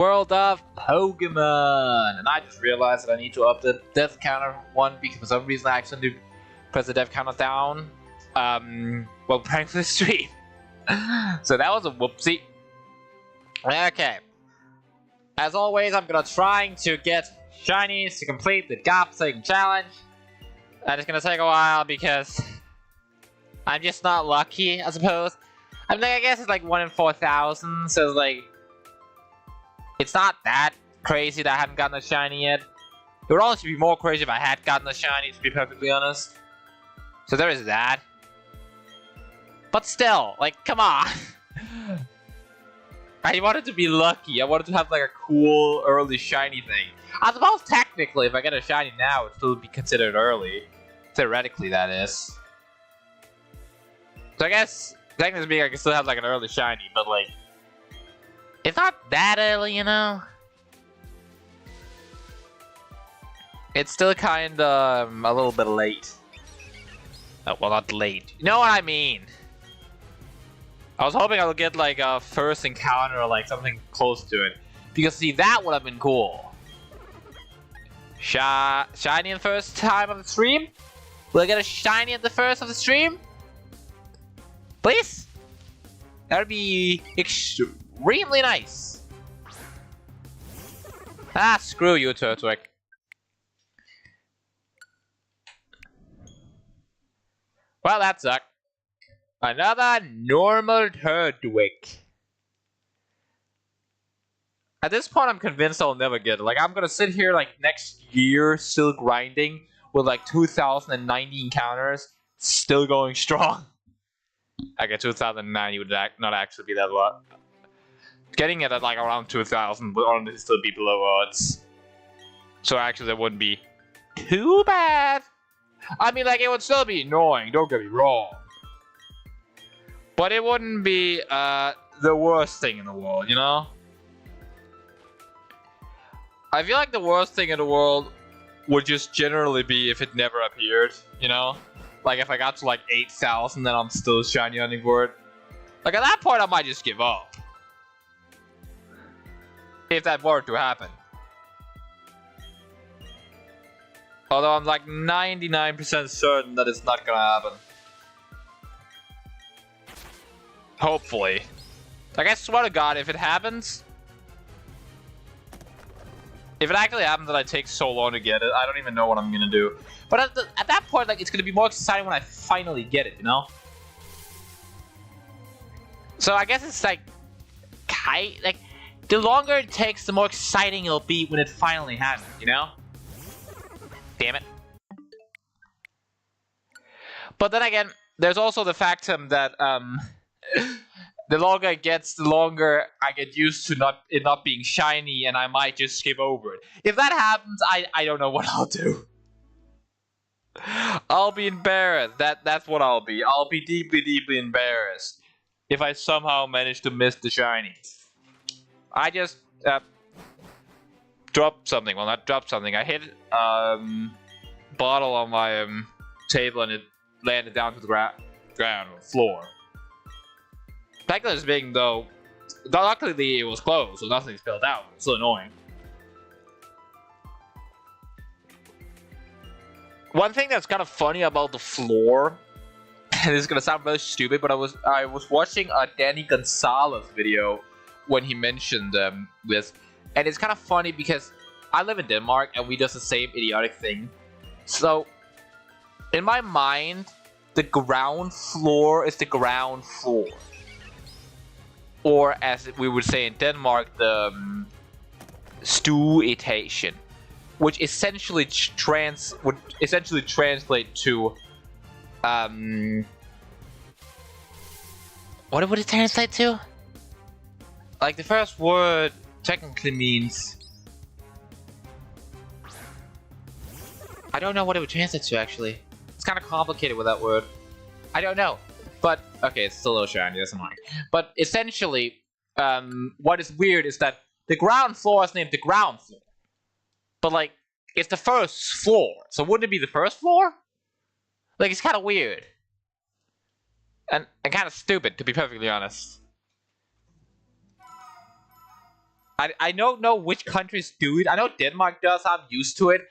World of Pokemon! And I just realized that I need to up the death counter one because for some reason I accidentally pressed the death counter down while playing for the stream. So that was a whoopsie. Okay. As always, I'm gonna trying to get Shinies to complete the Gop challenge. And it's gonna take a while because I'm just not lucky, I suppose. I mean, I guess it's like 1 in 4,000, so it's like it's not that crazy that I haven't gotten a shiny yet. It would honestly be more crazy if I had gotten a shiny, to be perfectly honest. So there is that. But still, like, come on. I wanted to be lucky. I wanted to have like a cool early shiny thing. I suppose technically, if I get a shiny now, it would still be considered early. Theoretically, that is. So I guess, technically speaking, I can still have like an early shiny, but like, it's not that early, you know? It's still kinda a little bit late. Oh, well, not late. You know what I mean? I was hoping I would get like a first encounter or like something close to it. Because see, that would have been cool. Shiny in the first time of the stream? Will I get a shiny at the first of the stream? Please? That would be extremely nice. Ah, screw you, Turtwig. Well, that sucked. Another normal Turtwig. At this point, I'm convinced I'll never get it. Like, I'm gonna sit here like next year, still grinding with like 2090 encounters, still going strong. Okay, 2090 would not actually be that lot. Getting it at like around 2000 would only still be below odds. So actually, that wouldn't be too bad. I mean, like, it would still be annoying. Don't get me wrong. But it wouldn't be the worst thing in the world, you know? I feel like the worst thing in the world would just generally be if it never appeared, you know? Like if I got to like 8,000 then I'm still shiny hunting for it. Like at that point I might just give up. If that were to happen. Although I'm like 99% certain that it's not gonna happen. Hopefully. Like I swear to God, if it happens... If it actually happens that I take so long to get it, I don't even know what I'm gonna do. But at that point, like, it's gonna be more exciting when I finally get it, you know? So I guess it's like... Like, the longer it takes, the more exciting it'll be when it finally happens, you know? Damn it. But then again, there's also the factum that, the longer it gets, the longer I get used to it not being shiny, and I might just skip over it. If that happens, I don't know what I'll do. I'll be embarrassed. That's what I'll be. I'll be deeply, deeply embarrassed if I somehow manage to miss the shiny. I just dropped something. Well, not dropped something. I hit bottle on my table, and it landed down to the ground or floor. Technically speaking, though, luckily it was closed, so nothing spilled out. It's so annoying. One thing that's kind of funny about the floor, and this is gonna sound very stupid, but I was watching a Danny Gonzalez video when he mentioned this, and it's kind of funny because I live in Denmark and we do the same idiotic thing. So, in my mind, the ground floor is the ground floor. Or as we would say in Denmark, the stueetation, which essentially would essentially translate to what would it translate to? Like the first word technically means I don't know what it would translate to actually. It's kind of complicated with that word. I don't know. But, okay, it's still a little shiny, that's annoying. But essentially, what is weird is that the ground floor is named the ground floor. But, like, it's the first floor. So wouldn't it be the first floor? Like, it's kind of weird. And kind of stupid, to be perfectly honest. I don't know which countries do it. I know Denmark does. I'm used to it.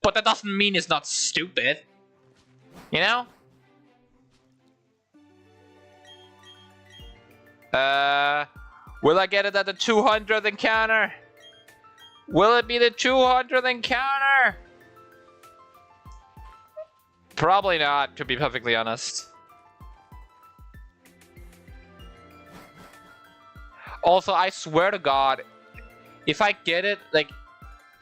But that doesn't mean it's not stupid. You know? Will I get it at the 200th encounter? Will it be the 200th encounter? Probably not, to be perfectly honest. Also, I swear to God, if I get it, like,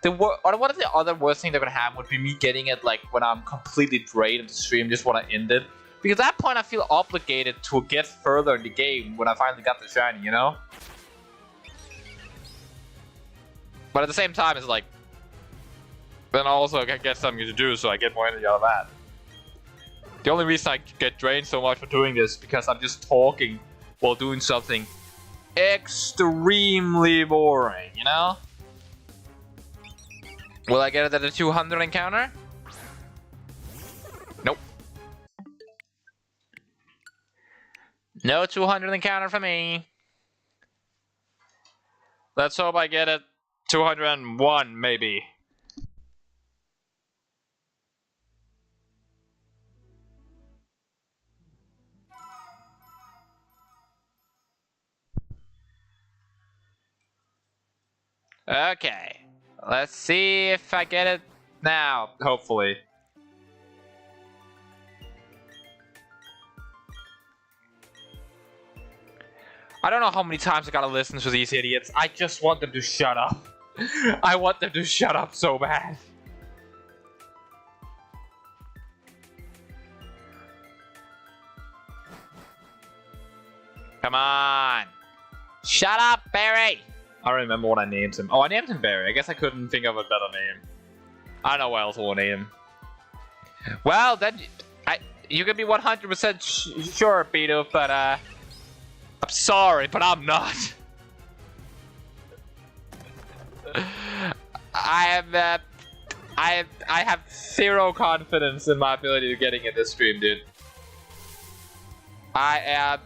one of the other worst things that could happen would be me getting it, like, when I'm completely drained of the stream, just want to end it. Because at that point, I feel obligated to get further in the game when I finally got the shiny, you know? But at the same time, it's like, then also I can get something to do, so I get more energy out of that. The only reason I get drained so much for doing this is because I'm just talking while doing something extremely boring, you know? Will I get it at the 200 encounter? Nope. No 200 encounter for me. Let's hope I get it 201, maybe. Okay. Let's see if I get it now, hopefully. I don't know how many times I gotta listen to these idiots. I just want them to shut up. I want them to shut up so bad. Come on. Shut up, Barry. I don't remember what I named him. Oh, I named him Barry. I guess I couldn't think of a better name. I don't know what else I will name him. Well, then you can be 100% sure, Beto, but I'm sorry, but I'm not. I have zero confidence in my ability to getting in this stream, dude. I am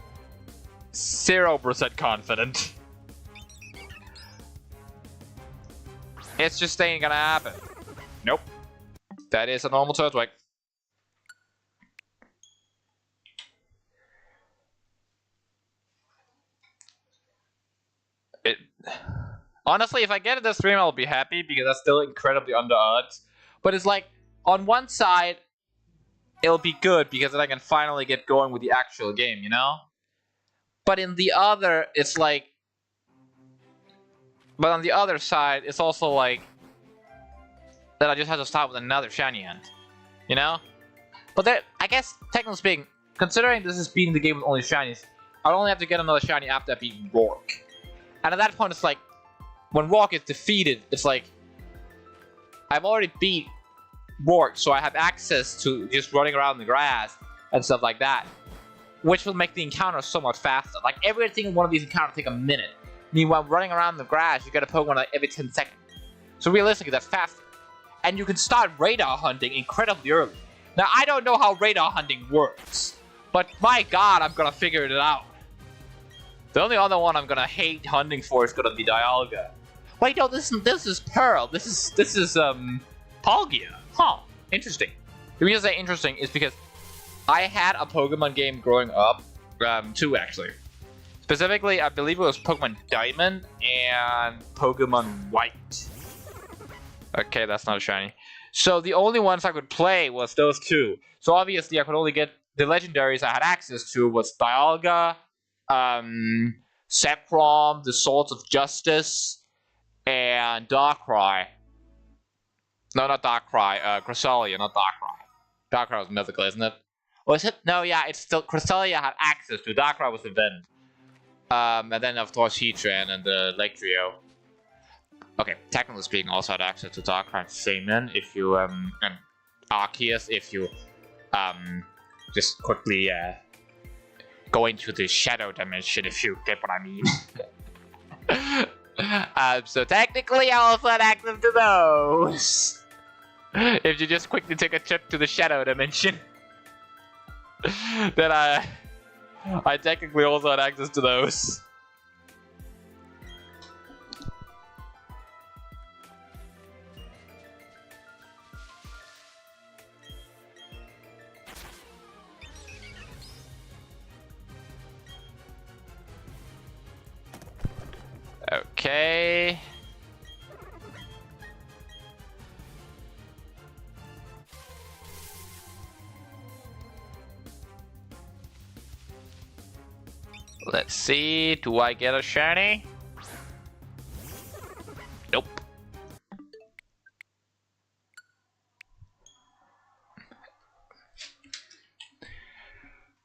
0% confident. It's just ain't gonna happen. Nope. That is a normal Turtwig. Honestly, if I get it this stream, I'll be happy because that's still incredibly under odds. But it's like, on one side, it'll be good because then I can finally get going with the actual game, you know? But in the other, it's like... But on the other side, it's also like... that I just have to start with another shiny end. You know? But there, I guess, technically speaking, considering this is beating the game with only shinies, I'll only have to get another shiny after I beat Rourke. And at that point, it's like... when Rourke is defeated, it's like... I've already beat Rourke, so I have access to just running around the grass and stuff like that. Which will make the encounter so much faster. Like, everything in one of these encounters take a minute. Meanwhile, running around the grass, you get a Pokemon like every 10 seconds. So realistically, that's faster. And you can start radar hunting incredibly early. Now, I don't know how radar hunting works. But my god, I'm gonna figure it out. The only other one I'm gonna hate hunting for is gonna be Dialga. Wait, no, this is Pearl. This is Palkia. Huh, interesting. The reason I say interesting is because I had a Pokemon game growing up, two actually. Specifically, I believe it was Pokemon Diamond and Pokemon White. Okay, that's not a shiny. So the only ones I could play was those two. So obviously I could only get the legendaries I had access to was Dialga, Zekrom, the Swords of Justice, and Darkrai. No, not Darkrai, Cresselia, not Darkrai. Darkrai was mythical, isn't it? Or is it? No, yeah, it's still Cresselia had access to. Darkrai was event. And then of course Heatran and the Lake Trio. Okay, technically speaking, also had access to Darkrai and Shaman if you and Arceus if you just quickly go into the shadow dimension if you get what I mean. So technically I also had access to those. If you just quickly take a trip to the shadow dimension. Then I technically also had access to those. Okay. Let's see, do I get a shiny? Nope.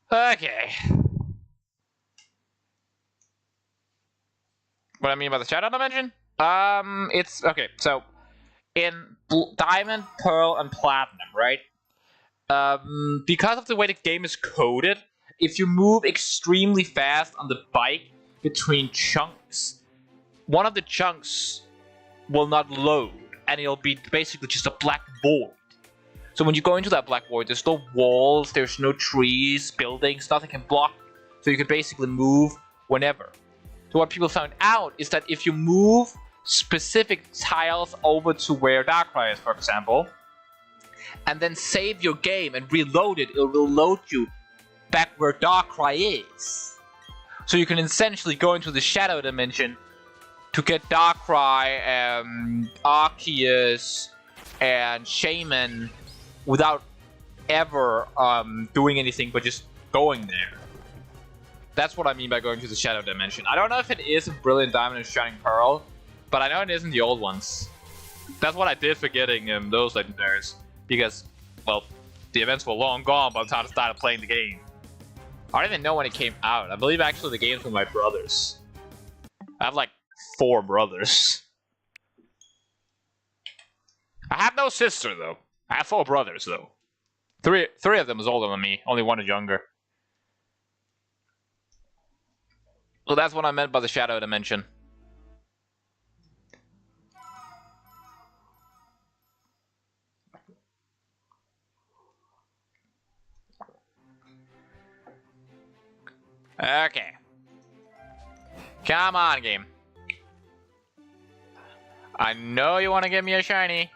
Okay. What I mean by the shadow dimension? It's okay. So in Diamond, Pearl, and Platinum, right? Because of the way the game is coded, if you move extremely fast on the bike between chunks, one of the chunks will not load, and it'll be basically just a black void. So when you go into that black void, there's no walls, there's no trees, buildings, nothing can block. So you can basically move whenever. So what people found out is that if you move specific tiles over to where Darkrai is, for example, and then save your game and reload it, it will load you back where Darkrai is. So you can essentially go into the Shadow Dimension to get Darkrai, Arceus, and Shaman without ever doing anything but just going there. That's what I mean by going to the Shadow Dimension. I don't know if it is in Brilliant Diamond and Shining Pearl, but I know it is in the old ones. That's what I did for getting those legendaries. Because, well, the events were long gone by the time I started playing the game. I don't even know when it came out. I believe actually the game's with my brothers. I have like 4 brothers. I have no sister though. I have 4 brothers though. Three of them is older than me. Only 1 is younger. So that's what I meant by the Shadow Dimension. Okay. Come on, game. I know you want to give me a shiny.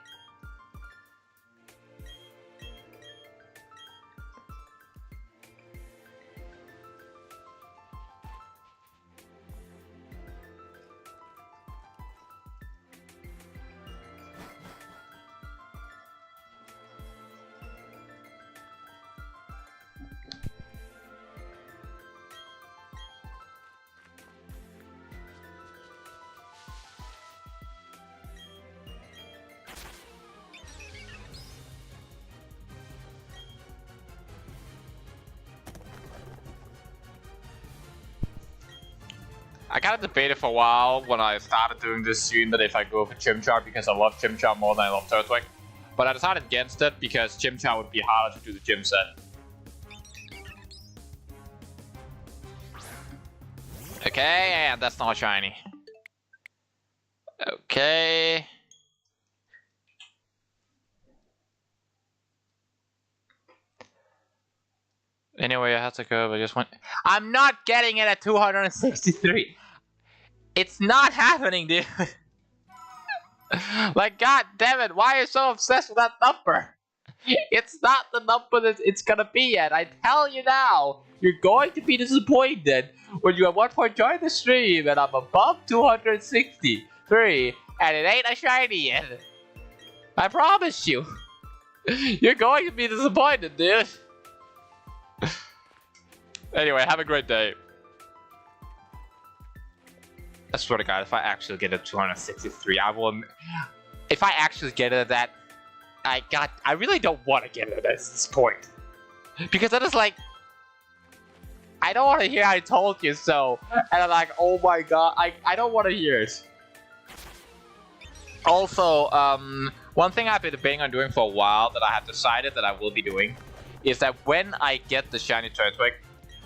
I kind of debated for a while when I started doing this stream that if I go for Chimchar because I love Chimchar more than I love Turtwig. But I decided against it because Chimchar would be harder to do the gym set. Okay, and that's not shiny. Okay. Anyway, I had to go, but I just went. I'm not getting it at 263. It's not happening, dude. Like, god damn it, why are you so obsessed with that number? It's not the number that it's gonna be yet. I tell you now, you're going to be disappointed when you at one point join the stream and I'm above 263 and it ain't a shiny yet. I promise you. You're going to be disappointed, dude. Anyway, have a great day. I swear to God, if I actually get a 263, I will. If I actually get it at that, I really don't want to get it at this point. Because that is like, I don't want to hear I told you so. And I'm like, oh my God, I don't want to hear it. Also, one thing I've been debating on doing for a while that I have decided that I will be doing is that when I get the shiny Turtwig,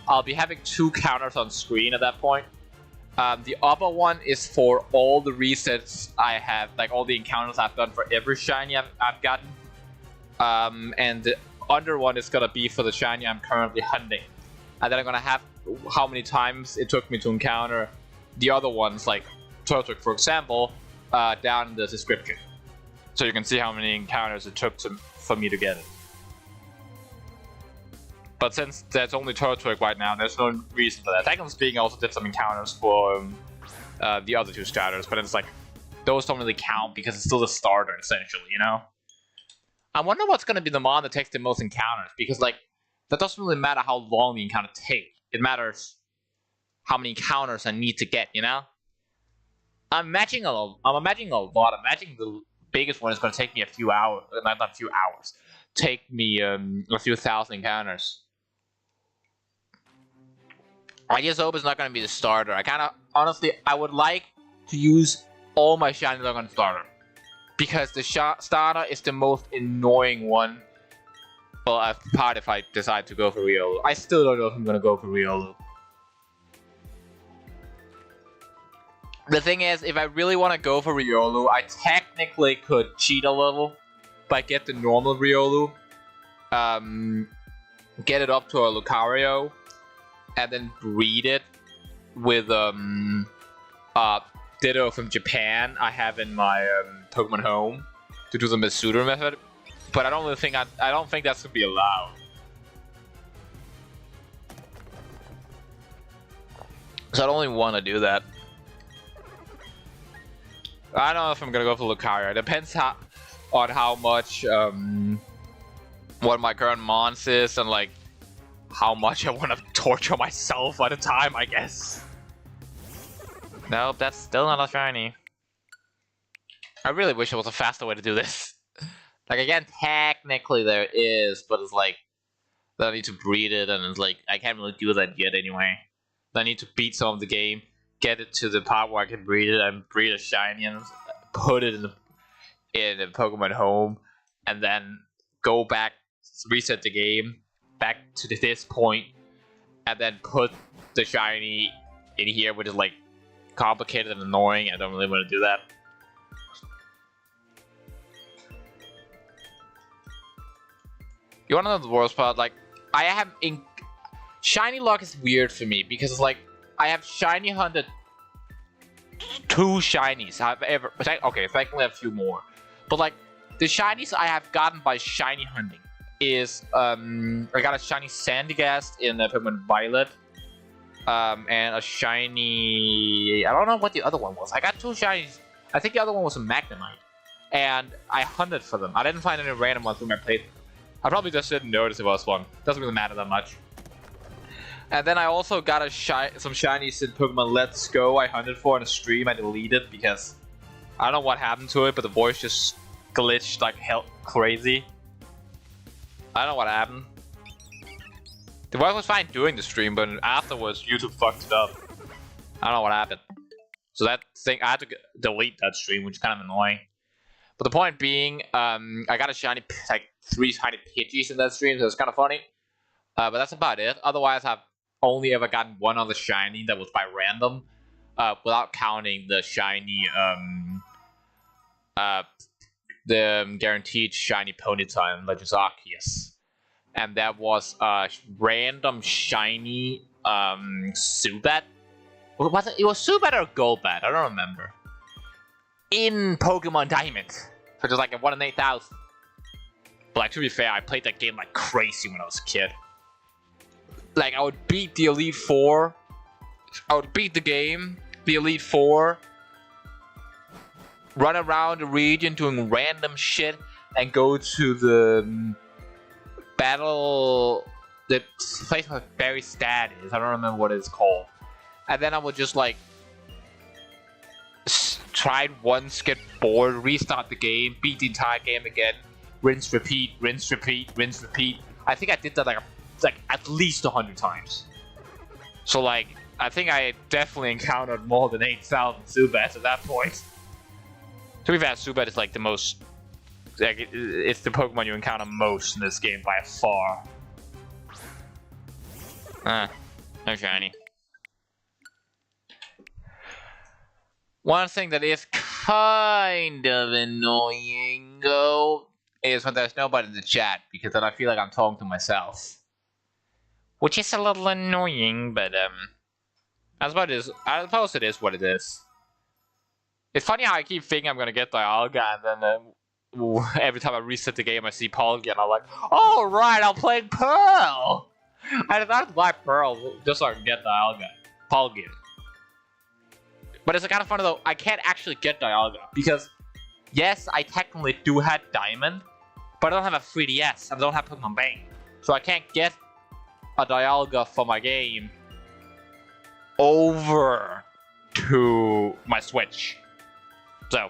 I'll be having 2 counters on screen at that point. The upper one is for all the resets I have, like all the encounters I've done for every shiny I've gotten. And the under one is gonna be for the shiny I'm currently hunting. And then I'm gonna have how many times it took me to encounter the other ones, like Turtwig for example, down in the description. So you can see how many encounters it took for me to get it. But since there's only Turtwig right now, there's no reason for that. Technically speaking, I also did some encounters for the other 2 starters, but it's like those don't really count because it's still the starter essentially, you know. I wonder what's gonna be the mod that takes the most encounters, because like that doesn't really matter how long the encounter take. It matters how many encounters I need to get, you know. I'm imagining a lot. I'm imagining the biggest one is gonna take me a few hours, not a few hours. Take me a few thousand encounters. I just hope it's not gonna be the starter. I kind of honestly, I would like to use all my shiny luck on starter, because the starter is the most annoying one. Well, apart if I decide to go for Riolu. I still don't know if I'm gonna go for Riolu. The thing is, if I really want to go for Riolu, I technically could cheat a little by get the normal Riolu, get it up to a Lucario, and then breed it with Ditto from Japan I have in my Pokemon Home to do the Masuda method, but I don't really think I don't think that's gonna be allowed. So I don't really want to do that. I don't know if I'm gonna go for Lucario. It depends on how much what my current mons is and like how much I want to torture myself at a time, I guess. Nope, that's still not a shiny. I really wish there was a faster way to do this. Like again, technically there is, but it's like that I need to breed it, and it's like I can't really do that yet anyway. I need to beat some of the game, get it to the part where I can breed it and breed a shiny and put it in the Pokemon Home, and then go back, reset the game back to this point, and then put the shiny in here, which is like complicated and annoying. I don't really want to do that. You wanna know the worst part? Like, I have shiny luck is weird for me because it's like I have shiny hunted 2 shinies I've ever. Okay, technically a few more, but like the shinies I have gotten by shiny hunting is I got a shiny Sandygast in Pokemon Violet, and a shiny. I don't know what the other one was. I got 2 shinies. I think the other one was a Magnemite, and I hunted for them. I didn't find any random ones through my playthrough. I probably just didn't notice it was one. Doesn't really matter that much. And then I also got some shinies in Pokemon Let's Go I hunted for in a stream. I deleted because I don't know what happened to it, but the voice just glitched like hell crazy. I don't know what happened. The voice was fine during the stream, but afterwards YouTube fucked it up. I don't know what happened. So that thing, I had to delete that stream, which is kind of annoying. But the point being, I got a shiny, like 3 shiny Pidgeys in that stream, so it's kind of funny. But that's about it. Otherwise, I've only ever gotten one other shiny that was by random, without counting the shiny, the guaranteed shiny Ponyta in Legends Arceus. And that was a random shiny, Zubat. Was it? It was Zubat or Golbat? I don't remember. In Pokemon Diamond, which is like a 1 in 8,000. But like, to be fair, I played that game like crazy when I was a kid. Like, I would beat the Elite Four. I would beat the game, the Elite Four, run around the region doing random shit, and go to the battle, the place where Barry Stat is. I don't remember what it's called. And then I would just like try it once, get bored, restart the game, beat the entire game again, rinse, repeat, rinse, repeat, rinse, repeat. I think I did that like at least 100 times. So like, I think I definitely encountered more than 8,000 Zubats at that point. To be fair, Zubat is like the most, like, it's the Pokemon you encounter most in this game by far. No shiny. One thing that is kind of annoying, though, is when there's nobody in the chat, because then I feel like I'm talking to myself. Which is a little annoying, but, I suppose it is what it is. It's funny how I keep thinking I'm gonna get Dialga, and then, every time I reset the game, I see Palkia, and I'm like, oh, right, I'll play Pearl! I decided to buy Pearl just so I can get Dialga. Palkia. But it's kind of funny though, I can't actually get Dialga. Because, yes, I technically do have Diamond, but I don't have a 3DS, and I don't have Pokemon Bank. So I can't get a Dialga for my game over to my Switch. So,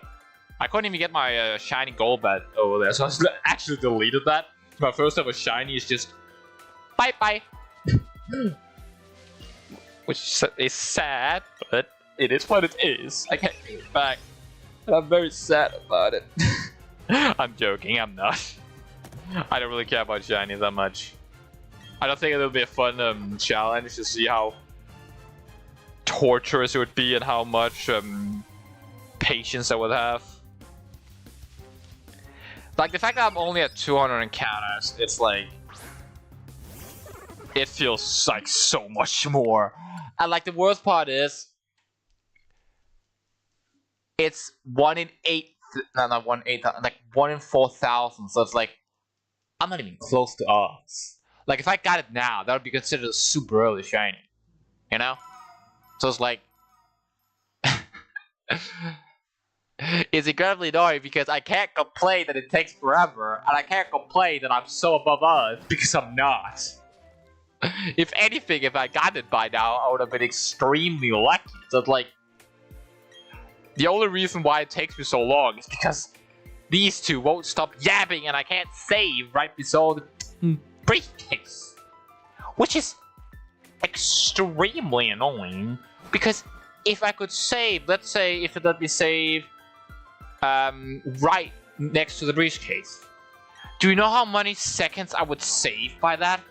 I couldn't even get my shiny gold bat over there, so I actually deleted that. My first ever shiny is just bye-bye. Which is sad, but it is what it is. I can't get it back. And I'm very sad about it. I'm joking, I'm not. I don't really care about shinies that much. I don't think it'll be a fun challenge to see how torturous it would be and how much patience I would have. Like, the fact that I'm only at 200 encounters, it's like... It feels like so much more. And like, the worst part is... It's 1 in 8... No, not 1 in 8,000. Like, 1 in 4,000. So it's like... I'm not even close to odds. Like, if I got it now, that would be considered a super early shiny. You know? So it's like... It's incredibly annoying because I can't complain that it takes forever, and I can't complain that I'm so above odds because I'm not. If anything, if I got it by now, I would have been extremely lucky. So it's like... The only reason why it takes me so long is because these two won't stop yapping and I can't save right beside the briefcase. Which is extremely annoying, because if I could save, let's say if it let me save right next to the briefcase, do you know how many seconds I would save by that?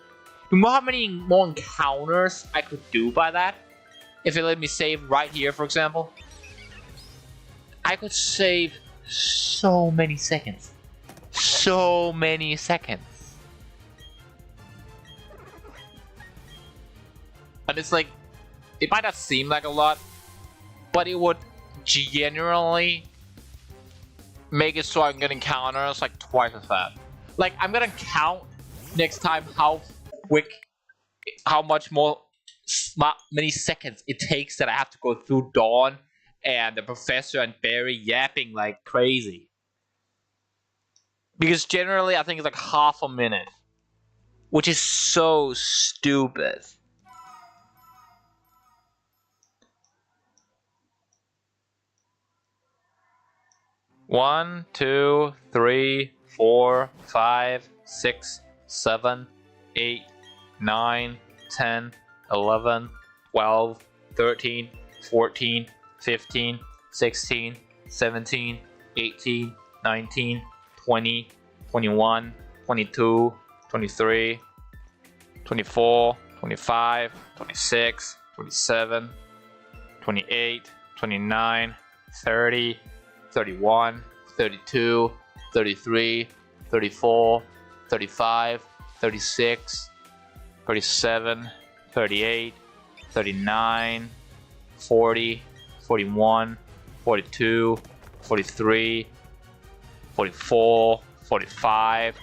Do you know how many more encounters I could do by that? If it let me save right here, for example, I could save so many seconds. So many seconds. And it's like, it might not seem like a lot, but it would genuinely make it so I can get encounters like twice as fast. Like, I'm gonna count next time how quick, how much more many seconds it takes that I have to go through Dawn and the Professor and Barry yapping like crazy. Because generally I think it's like half a minute, which is so stupid. One, 2, 3, 4, 5, 6, 7, 8, 9, 10, 11, 12, 13, 14, 15, 16, 17, 18, 19, 20, 21, 22, 23, 24, 25, 26, 27, 28, 29, 30, 31, 32, 33, 34, 35, 36, 37, 38, 39, 40, 41, 42, 43, 44, 45,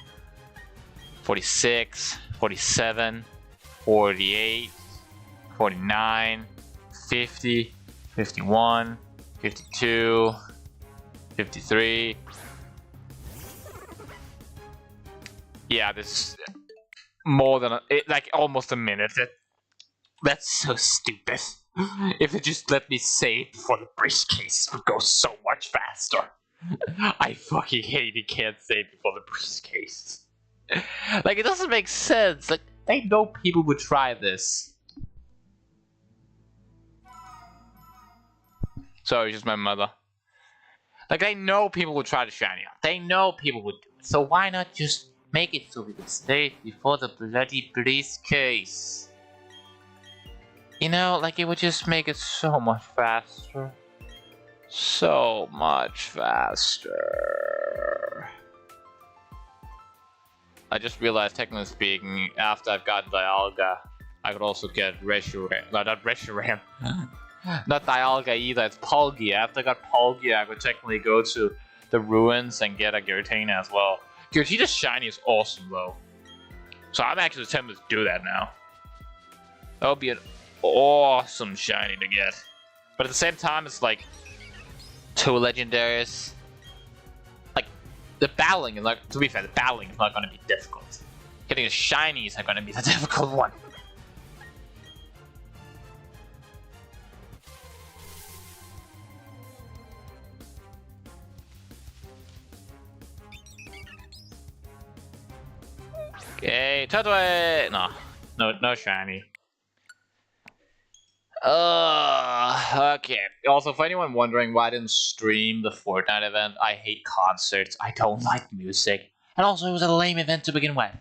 46, 47, 48, 49, 50, 51, 52, 53. Yeah, this is more than like almost a minute. That's so stupid. If it just let me save before the briefcase, it would go so much faster. I fucking hate it can't save before the briefcase. Like, it doesn't make sense. Like, they know people would try this. Sorry, just my mother. Like, they know people would try to shiny out. They know people would do it. So why not just make it so we can save before the bloody briefcase? You know, like, it would just make it so much faster. So much faster. I just realized, technically speaking, after I've gotten Dialga, I could also get Reshiram. No, not Reshiram. Not Dialga either, it's Palkia. After I got Palkia, I could technically go to the ruins and get a Giratina as well. Giratina's shiny is awesome though. So I'm actually tempted to do that now. That would be an awesome shiny to get. But at the same time, it's like 2 legendaries. Like the battling, like to be fair, the battling is not going to be difficult. Getting a shiny is not going to be the difficult one. Okay, Turtle! No shiny. Okay. Also, for anyone wondering why I didn't stream the Fortnite event, I hate concerts. I don't like music. And also, it was a lame event to begin with.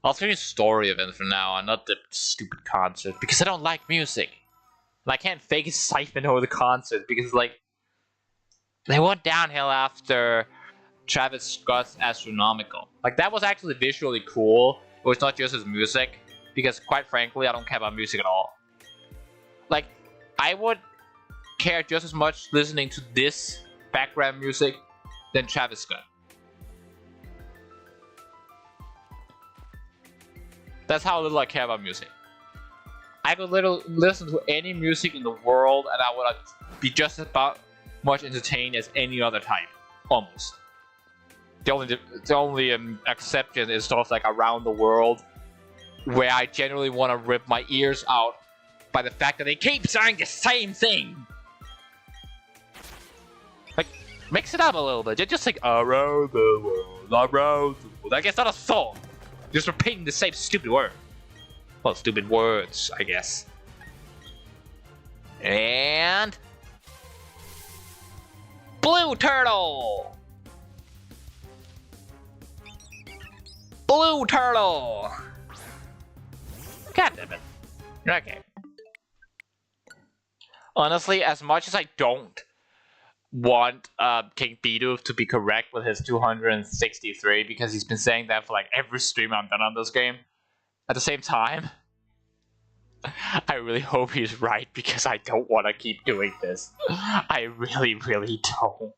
I'll stream a story event from now on, not the stupid concert, because I don't like music. And I can't fake excitement over the concert, because, like, they went downhill after Travis Scott's Astronomical. Like, that was actually visually cool. It was not just his music, because, quite frankly, I don't care about music at all. Like, I would care just as much listening to this background music than Travis Scott. That's how little I care about music. I could literally listen to any music in the world and I would be just about much entertained as any other type. Almost. The only exception is stuff like Around the World, where I generally want to rip my ears out by the fact that they keep saying the same thing. Like, mix it up a little bit. Just like Around the World, Around the World. Like, it's not a song. Just repeating the same stupid word. Well, stupid words, I guess. And Blue Turtle! Blue Turtle! God damn it. Okay. Honestly, as much as I don't want King Bidoof to be correct with his 263, because he's been saying that for like every stream I've done on this game, at the same time, I really hope he's right, because I don't want to keep doing this. I really, really don't.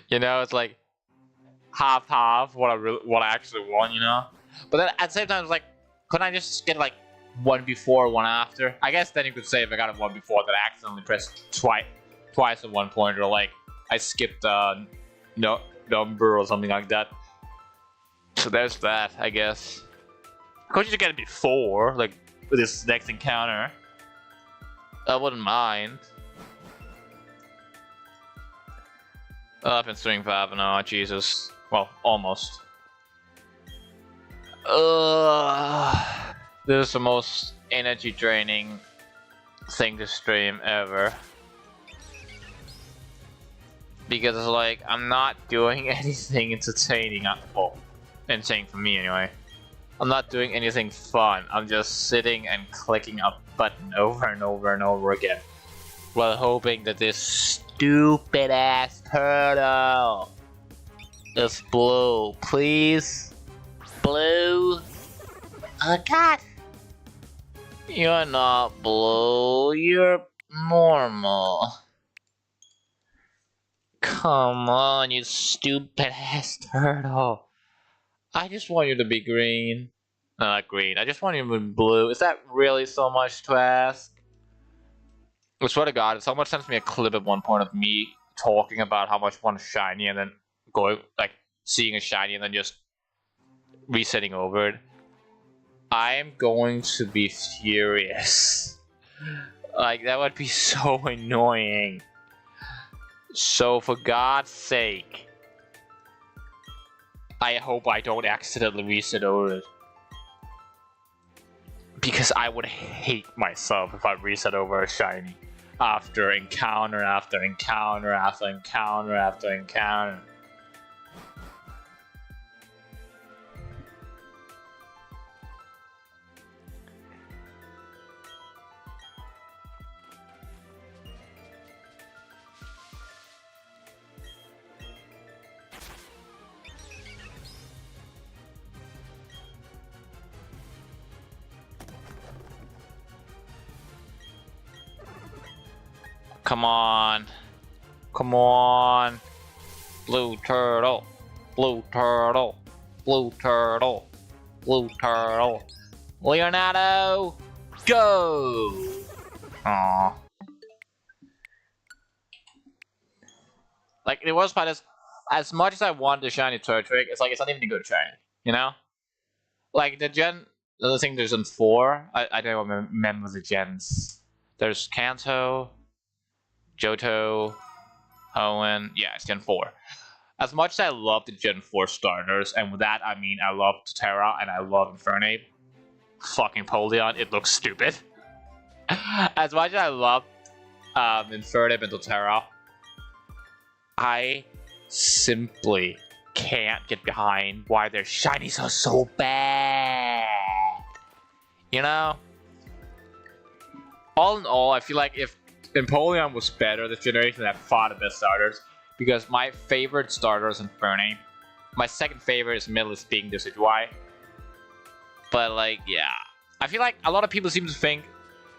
You know, it's like half what I actually want, you know? But then at the same time, it's like, couldn't I just get like one before, one after? I guess then you could say if I got a one before that I accidentally pressed twice at one point, or like I skipped a number or something like that. So there's that, I guess. Could you just get it before, like with this next encounter? I wouldn't mind. I've been streaming for half an hour, Jesus. Well, almost. This is the most energy draining thing to stream ever. Because it's like, I'm not doing anything entertaining. Well, entertaining for me anyway. I'm not doing anything fun. I'm just sitting and clicking a button over and over and over again, while hoping that this stupid ass turtle is blue. Please? Blue? Oh god! You're not blue, you're normal. Come on, you stupid ass turtle. I just want you to be green. No, not green. I just want you to be blue. Is that really so much to ask? I swear to God, if someone sends me a clip at one point of me talking about how much I want a shiny and then going, like, seeing a shiny and then just resetting over it, I am going to be furious. Like, that would be so annoying. So, for God's sake, I hope I don't accidentally reset over it. Because I would hate myself if I reset over a shiny after encounter after encounter after encounter after encounter. Come on. Come on. Blue turtle. Blue turtle. Blue turtle. Blue turtle. Leonardo, go! Aww. Like, the worst part is, as much as I want the shiny Turtwig, it's like, it's not even a good shiny, you know? Like, the I think there's Gen 4, I don't remember the gens. There's Kanto, Johto, Hoenn, yeah, it's Gen 4. As much as I love the Gen 4 starters, and with that I mean I love Terra and I love Infernape, fucking Polion, it looks stupid. As much as I love Infernape and Terra, I simply can't get behind why their shinies are so bad. You know? All in all, I feel like if Empoleon was better this generation, I'd fought the best starters. Because my favorite starter is Infernape. My second favorite is Middle being this is why. But like, yeah. I feel like a lot of people seem to think,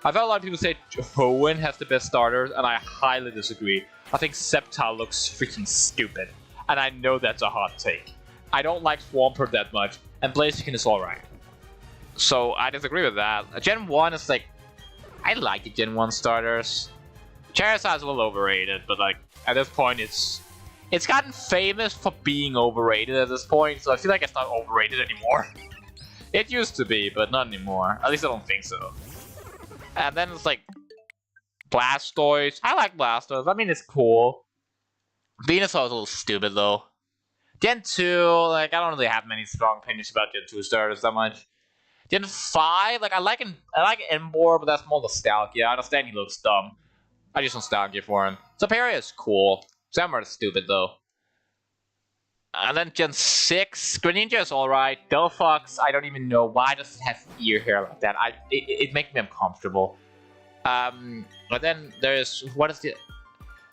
I've heard a lot of people say Hoenn has the best starters, and I highly disagree. I think Sceptile looks freaking stupid. And I know that's a hot take. I don't like Swampert that much, and Blaziken is alright. So I disagree with that. Gen 1 is like, I like the Gen 1 starters. Charizard is a little overrated, but like, at this point it's gotten famous for being overrated at this point, so I feel like it's not overrated anymore. It used to be, but not anymore. At least I don't think so. And then it's like Blastoise. I like Blastoise. I mean, it's cool. Venusaur is a little stupid though. Gen 2, like, I don't really have many strong opinions about Gen 2 starters that much. Gen 5, like, I like Emboar, but that's more nostalgia. I understand he looks dumb. I just nostalgia for him. Serperior is cool. Samur is stupid though. And then Gen 6, Greninja is alright. Delphox, I don't even know why does it have ear hair like that. It makes me uncomfortable. But then there's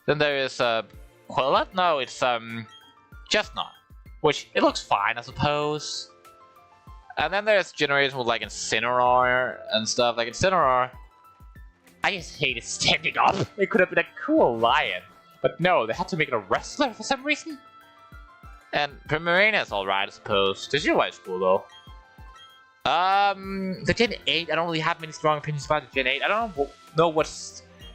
Then there is Quillet? No, it's Chestnut, which it looks fine, I suppose. And then there's generations with like Incineroar and stuff. Like Incineroar, I just hate it standing up. It could have been a cool lion, but no, they had to make it a wrestler for some reason. And Primarina is alright, I suppose. The Digimon is cool though. The Gen 8, I don't really have many strong opinions about the Gen 8. I don't know what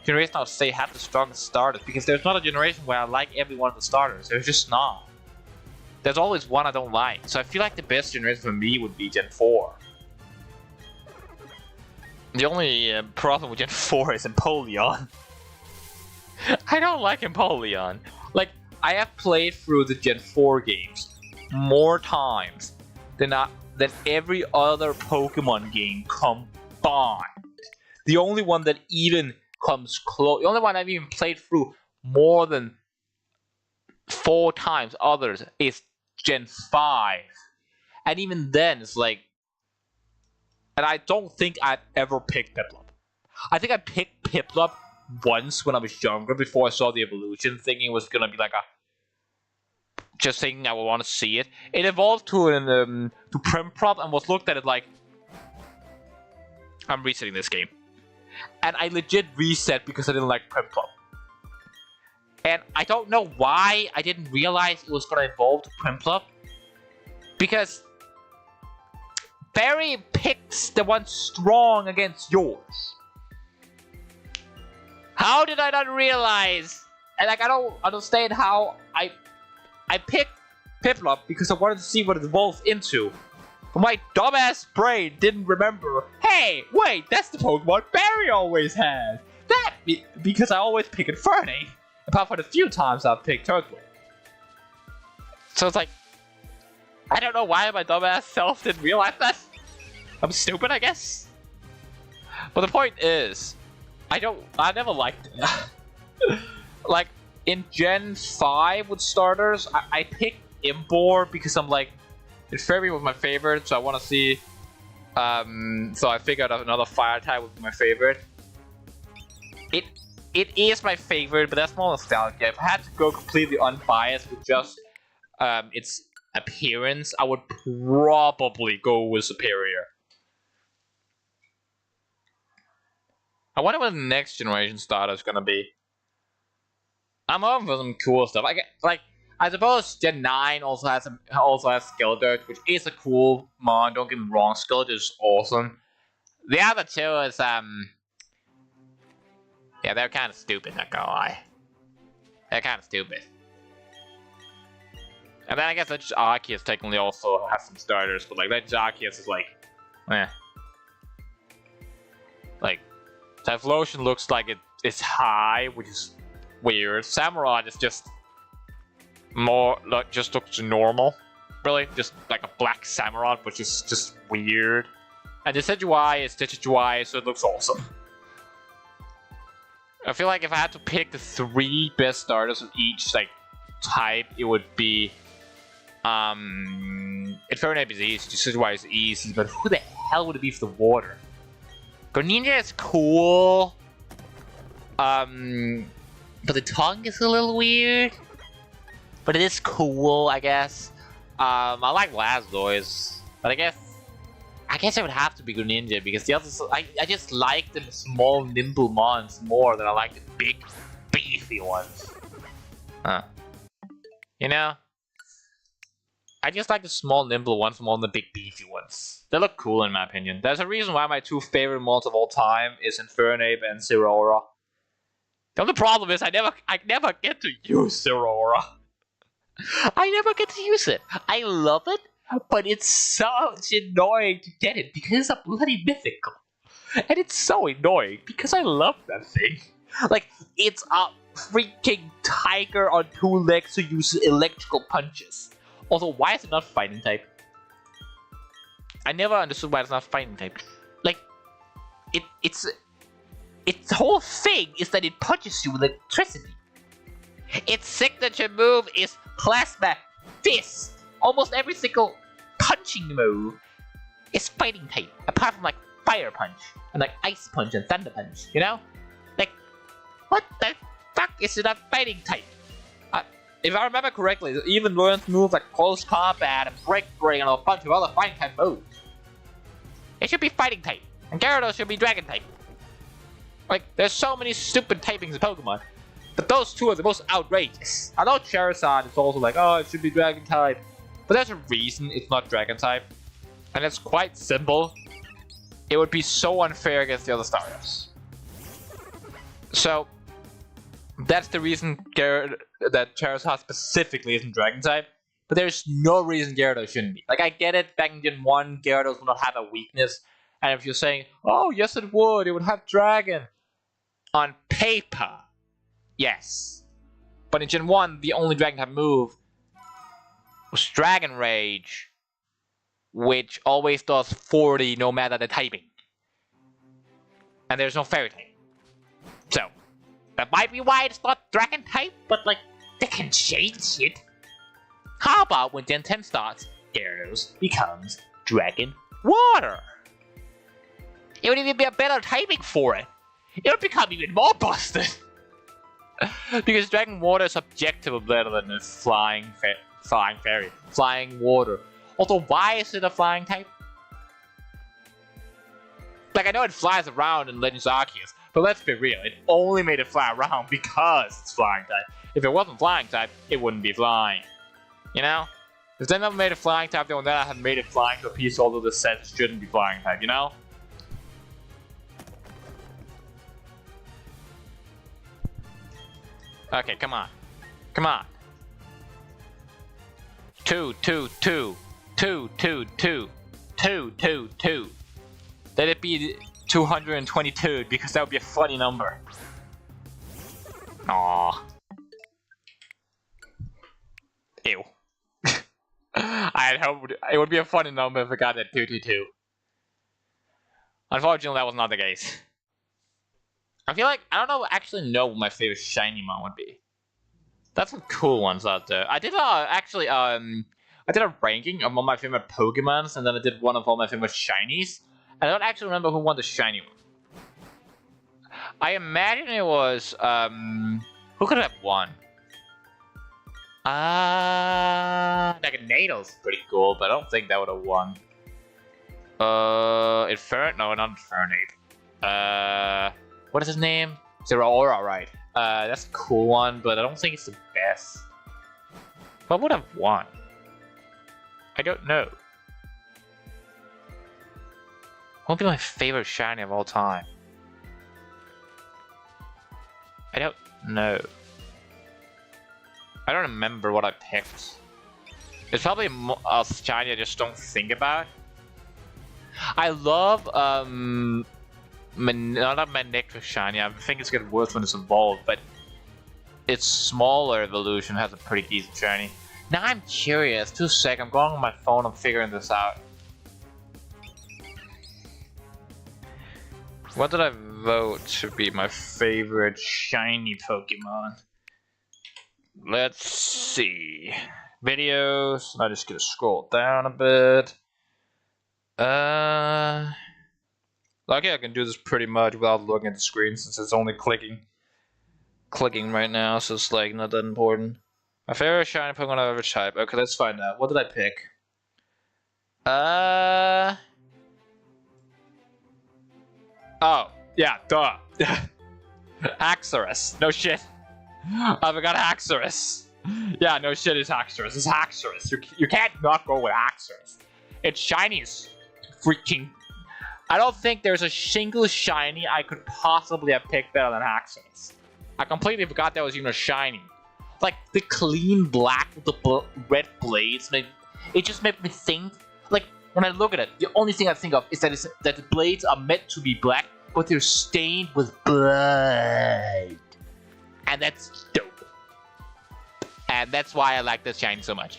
generation I would say had the strongest starters, because there's not a generation where I like every one of the starters. There's just not. There's always one I don't like. So I feel like the best generation for me would be Gen 4. The only problem with Gen 4 is Empoleon. I don't like Empoleon. Like, I have played through the Gen 4 games more times than every other Pokemon game combined. The only one that even comes close, the only one I've even played through more than 4 times others is Gen 5. And even then, it's like, and I don't think I've ever picked Piplup. I think I picked Piplup once when I was younger, before I saw the evolution, thinking it was gonna be like just thinking I would want to see it. It evolved to Primprop and was looked at it like, I'm resetting this game. And I legit reset because I didn't like Primprop. And I don't know why I didn't realize it was gonna evolve to Primprop. Because Barry picks the one strong against yours. How did I not realize? And like, I don't understand how I picked Piplup because I wanted to see what it evolves into. But my dumbass brain didn't remember, hey, wait, that's the Pokemon Barry always has. That because I always pick Infernape. Apart from the few times I've picked Turtwig. So it's like, I don't know why my dumbass self didn't realize that. I'm stupid, I guess. But the point is, I never liked it. Like, in Gen 5 with starters, I picked Emboar because I'm like, Infernape was my favorite, so I want to see. So I figured out another fire type would be my favorite. It is my favorite, but that's more nostalgia. If I had to go completely unbiased with just its appearance, I would probably go with Superior. I wonder what the next generation starter is gonna be. I'm hoping for some cool stuff. I suppose Gen 9 also has Skeledirge, which is a cool mon. Don't get me wrong, Skeledirge is awesome. The other two is Yeah, they're kind of stupid, not gonna lie. They're kind of stupid. And then I guess Legends Arceus technically also has some starters, but like Legends Arceus is like, eh. Like, Typhlosion looks like it's high, which is weird. Samurott is just more like just looks normal, really, just like a black Samurott, which is just weird. And the Decidueye is Decidueye, so it looks awesome. I feel like if I had to pick the 3 best starters of each like type, it would be Infernape is easy, Decidueye is easy, but who the hell would it be for the water? Greninja is cool. But the tongue is a little weird. But it is cool, I guess. I like Blastoise, but I guess it would have to be Greninja because the others, I just like the small, nimble mons more than I like the big, beefy ones. Huh. You know? I just like the small, nimble ones more than the big, beefy ones. They look cool in my opinion. There's a reason why my 2 favorite mons of all time is Infernape and Zeraora. The only problem is I never get to use Zeraora. I never get to use it. I love it, but it's such annoying to get it because it's a bloody mythical. And it's so annoying because I love that thing. Like, it's a freaking tiger on 2 legs who uses electrical punches. Also, why is it not fighting type? I never understood why it's not fighting type. Like, its whole thing is that it punches you with electricity. Its signature move is Plasma Fist. Almost every single punching move is fighting type, apart from like Fire Punch and like Ice Punch and Thunder Punch. You know, like what the fuck is it not fighting type? If I remember correctly, it even learns moves like Close Combat and Break and a bunch of other fighting type moves. It should be fighting type, and Gyarados should be Dragon type. Like, there's so many stupid typings in Pokemon, but those 2 are the most outrageous. I know Charizard is also like, oh, it should be Dragon type, but there's a reason it's not Dragon type, and it's quite simple. It would be so unfair against the other starters. So, that's the reason that Charizard specifically isn't Dragon type, but there's no reason Gyarados shouldn't be. Like, I get it, back in Gen 1, Gyarados would not have a weakness, and if you're saying, oh, yes it would have Dragon. On paper, yes. But in Gen 1, the only Dragon type move was Dragon Rage, which always does 40 no matter the typing. And there's no Fairy type. So, that might be why it's not Dragon type, but like, they can change it. How about when Gen 10 starts, Gyarados becomes Dragon Water? It would even be a better typing for it. It would become even more busted. Because Dragon Water is objectively better than the Flying Fairy. Flying Water. Also, why is it a flying type? Like, I know it flies around in Legends Arceus, but let's be real, it only made it fly around because it's flying type. If it wasn't flying type, it wouldn't be flying. You know? If they never made it flying type, they would never have made it flying to a piece, although the set shouldn't be flying type, you know? Okay, come on. Come on. 2, 2, 2. 2, 2, 2. 2, 2, 2. Let it be 222, because that would be a funny number. Aww. Ew. I had hoped it would be a funny number if I got that 222. Unfortunately, that was not the case. I feel like, I don't actually know what my favorite shiny mon would be. That's some cool ones out there. I did I did a ranking of all my favorite Pokemons, and then I did one of all my favorite shinies. I don't actually remember who won the shiny one. I imagine it was, who could have won? Naganadal's pretty cool, but I don't think that would have won. No, not Infernape. What is his name? Zeraora, right. That's a cool one, but I don't think it's the best. What would have won? I don't know. What would be my favorite shiny of all time? I don't know. I don't remember what I picked. It's probably a shiny I just don't think about. I love not a magnetic shiny. I think it's getting worse when it's evolved, but its smaller evolution has a pretty decent shiny. Now I'm curious. 2 seconds. I'm going on my phone. I'm figuring this out. What did I vote to be my favorite shiny Pokemon? Let's see. Videos. I'm just gonna scroll down a bit. Okay, I can do this pretty much without looking at the screen since it's only clicking right now, so it's like not that important. My favorite shiny Pokemon I've ever typed. Okay, let's find out. What did I pick? Oh, yeah, duh. Haxorus. No shit. I forgot Haxorus. Yeah, no shit, it's Haxorus. It's Haxorus. You can't not go with Haxorus. It's Shinies. Freaking. I don't think there's a single shiny I could possibly have picked better than Haxorus. I completely forgot that was even a shiny. Like, the clean black with the red blades, it just made me think. Like, when I look at it, the only thing I think of is that the blades are meant to be black, but they're stained with blood. And that's dope. And that's why I like this shiny so much.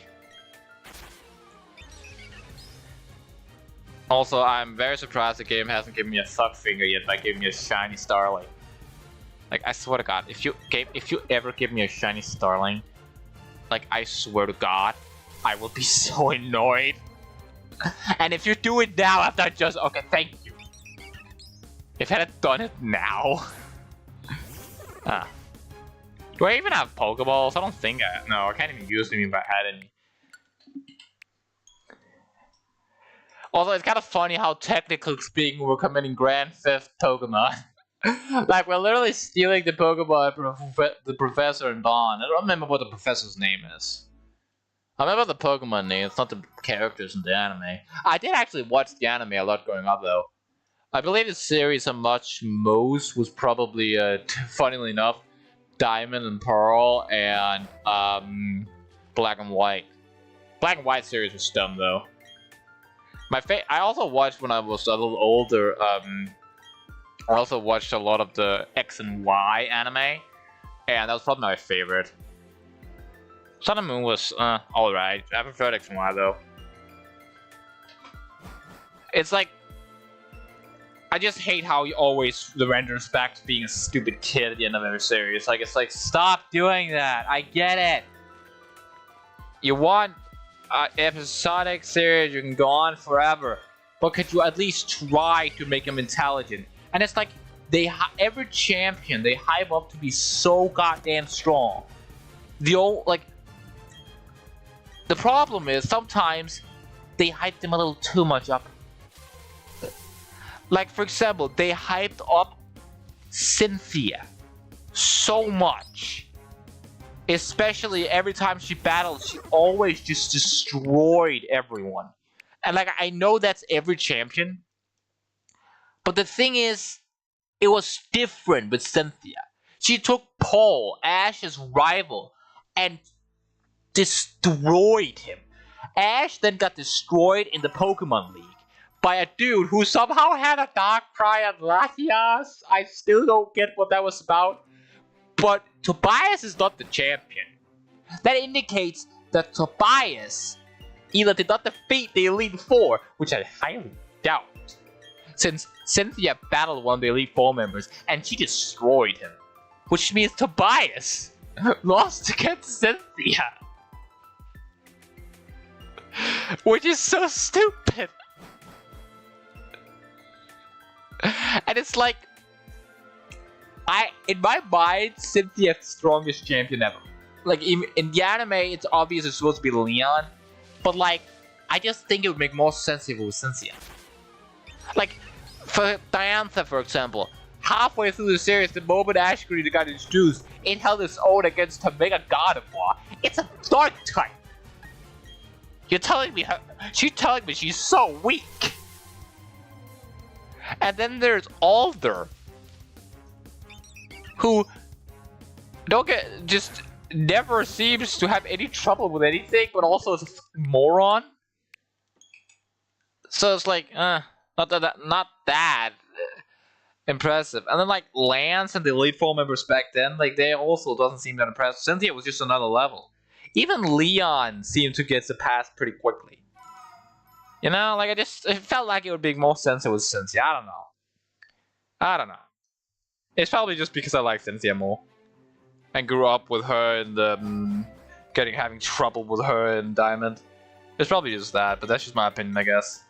Also, I'm very surprised the game hasn't given me a suck finger yet by giving me a shiny Starling. Like, I swear to God, if you ever give me a shiny Starling, like, I swear to God, I will be so annoyed. And if you do it now after I just... Okay, thank you. If I had done it now... Do I even have Pokeballs? I don't think I... No, I can't even use them if I had any. Also, it's kind of funny how technically speaking we're committing Grand Theft Pokemon. Like, we're literally stealing the Pokemon the Professor and Dawn. I don't remember what the Professor's name is. I remember the Pokemon name, it's not the characters in the anime. I did actually watch the anime a lot growing up, though. I believe the series I watched most was probably, funnily enough, Diamond and Pearl and Black and White. Black and White series was dumb, though. I also watched when I was a little older, I also watched a lot of the X and Y anime, and that was probably my favorite. Sun and Moon was, alright. I preferred X and Y, though. It's like, I just hate how he always renders back to being a stupid kid at the end of every series. Like, it's like, stop doing that! I get it! You want episodic series, you can go on forever, but could you at least try to make him intelligent? And it's like, every champion they hype up to be so goddamn strong. The problem is sometimes they hype them a little too much up. Like, for example, they hyped up Cynthia so much. Especially every time she battled, she always just destroyed everyone. And like, I know that's every champion. But the thing is, it was different with Cynthia. She took Paul, Ash's rival, and destroyed him. Ash then got destroyed in the Pokemon League by a dude who somehow had a Darkrai and Latias. I still don't get what that was about. But Tobias is not the champion. That indicates that Tobias either did not defeat the Elite Four, which I highly doubt, since Cynthia battled one of the Elite Four members and she destroyed him. Which means Tobias lost against Cynthia. Which is so stupid. And it's like, in my mind, Cynthia's the strongest champion ever. Like, in the anime, it's obvious it's supposed to be Leon, but like, I just think it would make more sense if it was Cynthia. Like, for Diantha, for example, halfway through the series, the moment Ash Green got introduced, it held its own against Mega Gardevoir. It's a dark type. You're telling me she's telling me she's so weak. And then there's Alder, who don't get just never seems to have any trouble with anything, but also is a moron. So it's like, not that impressive. And then like Lance and the Elite Four members back then, like they also doesn't seem that impressive. Cynthia was just another level. Even Leon seemed to get surpassed pretty quickly. You know, like it felt like it would make more sense if it was Cynthia. I don't know. It's probably just because I like Cynthia more. And grew up with her and having trouble with her and Diamond. It's probably just that, but that's just my opinion, I guess.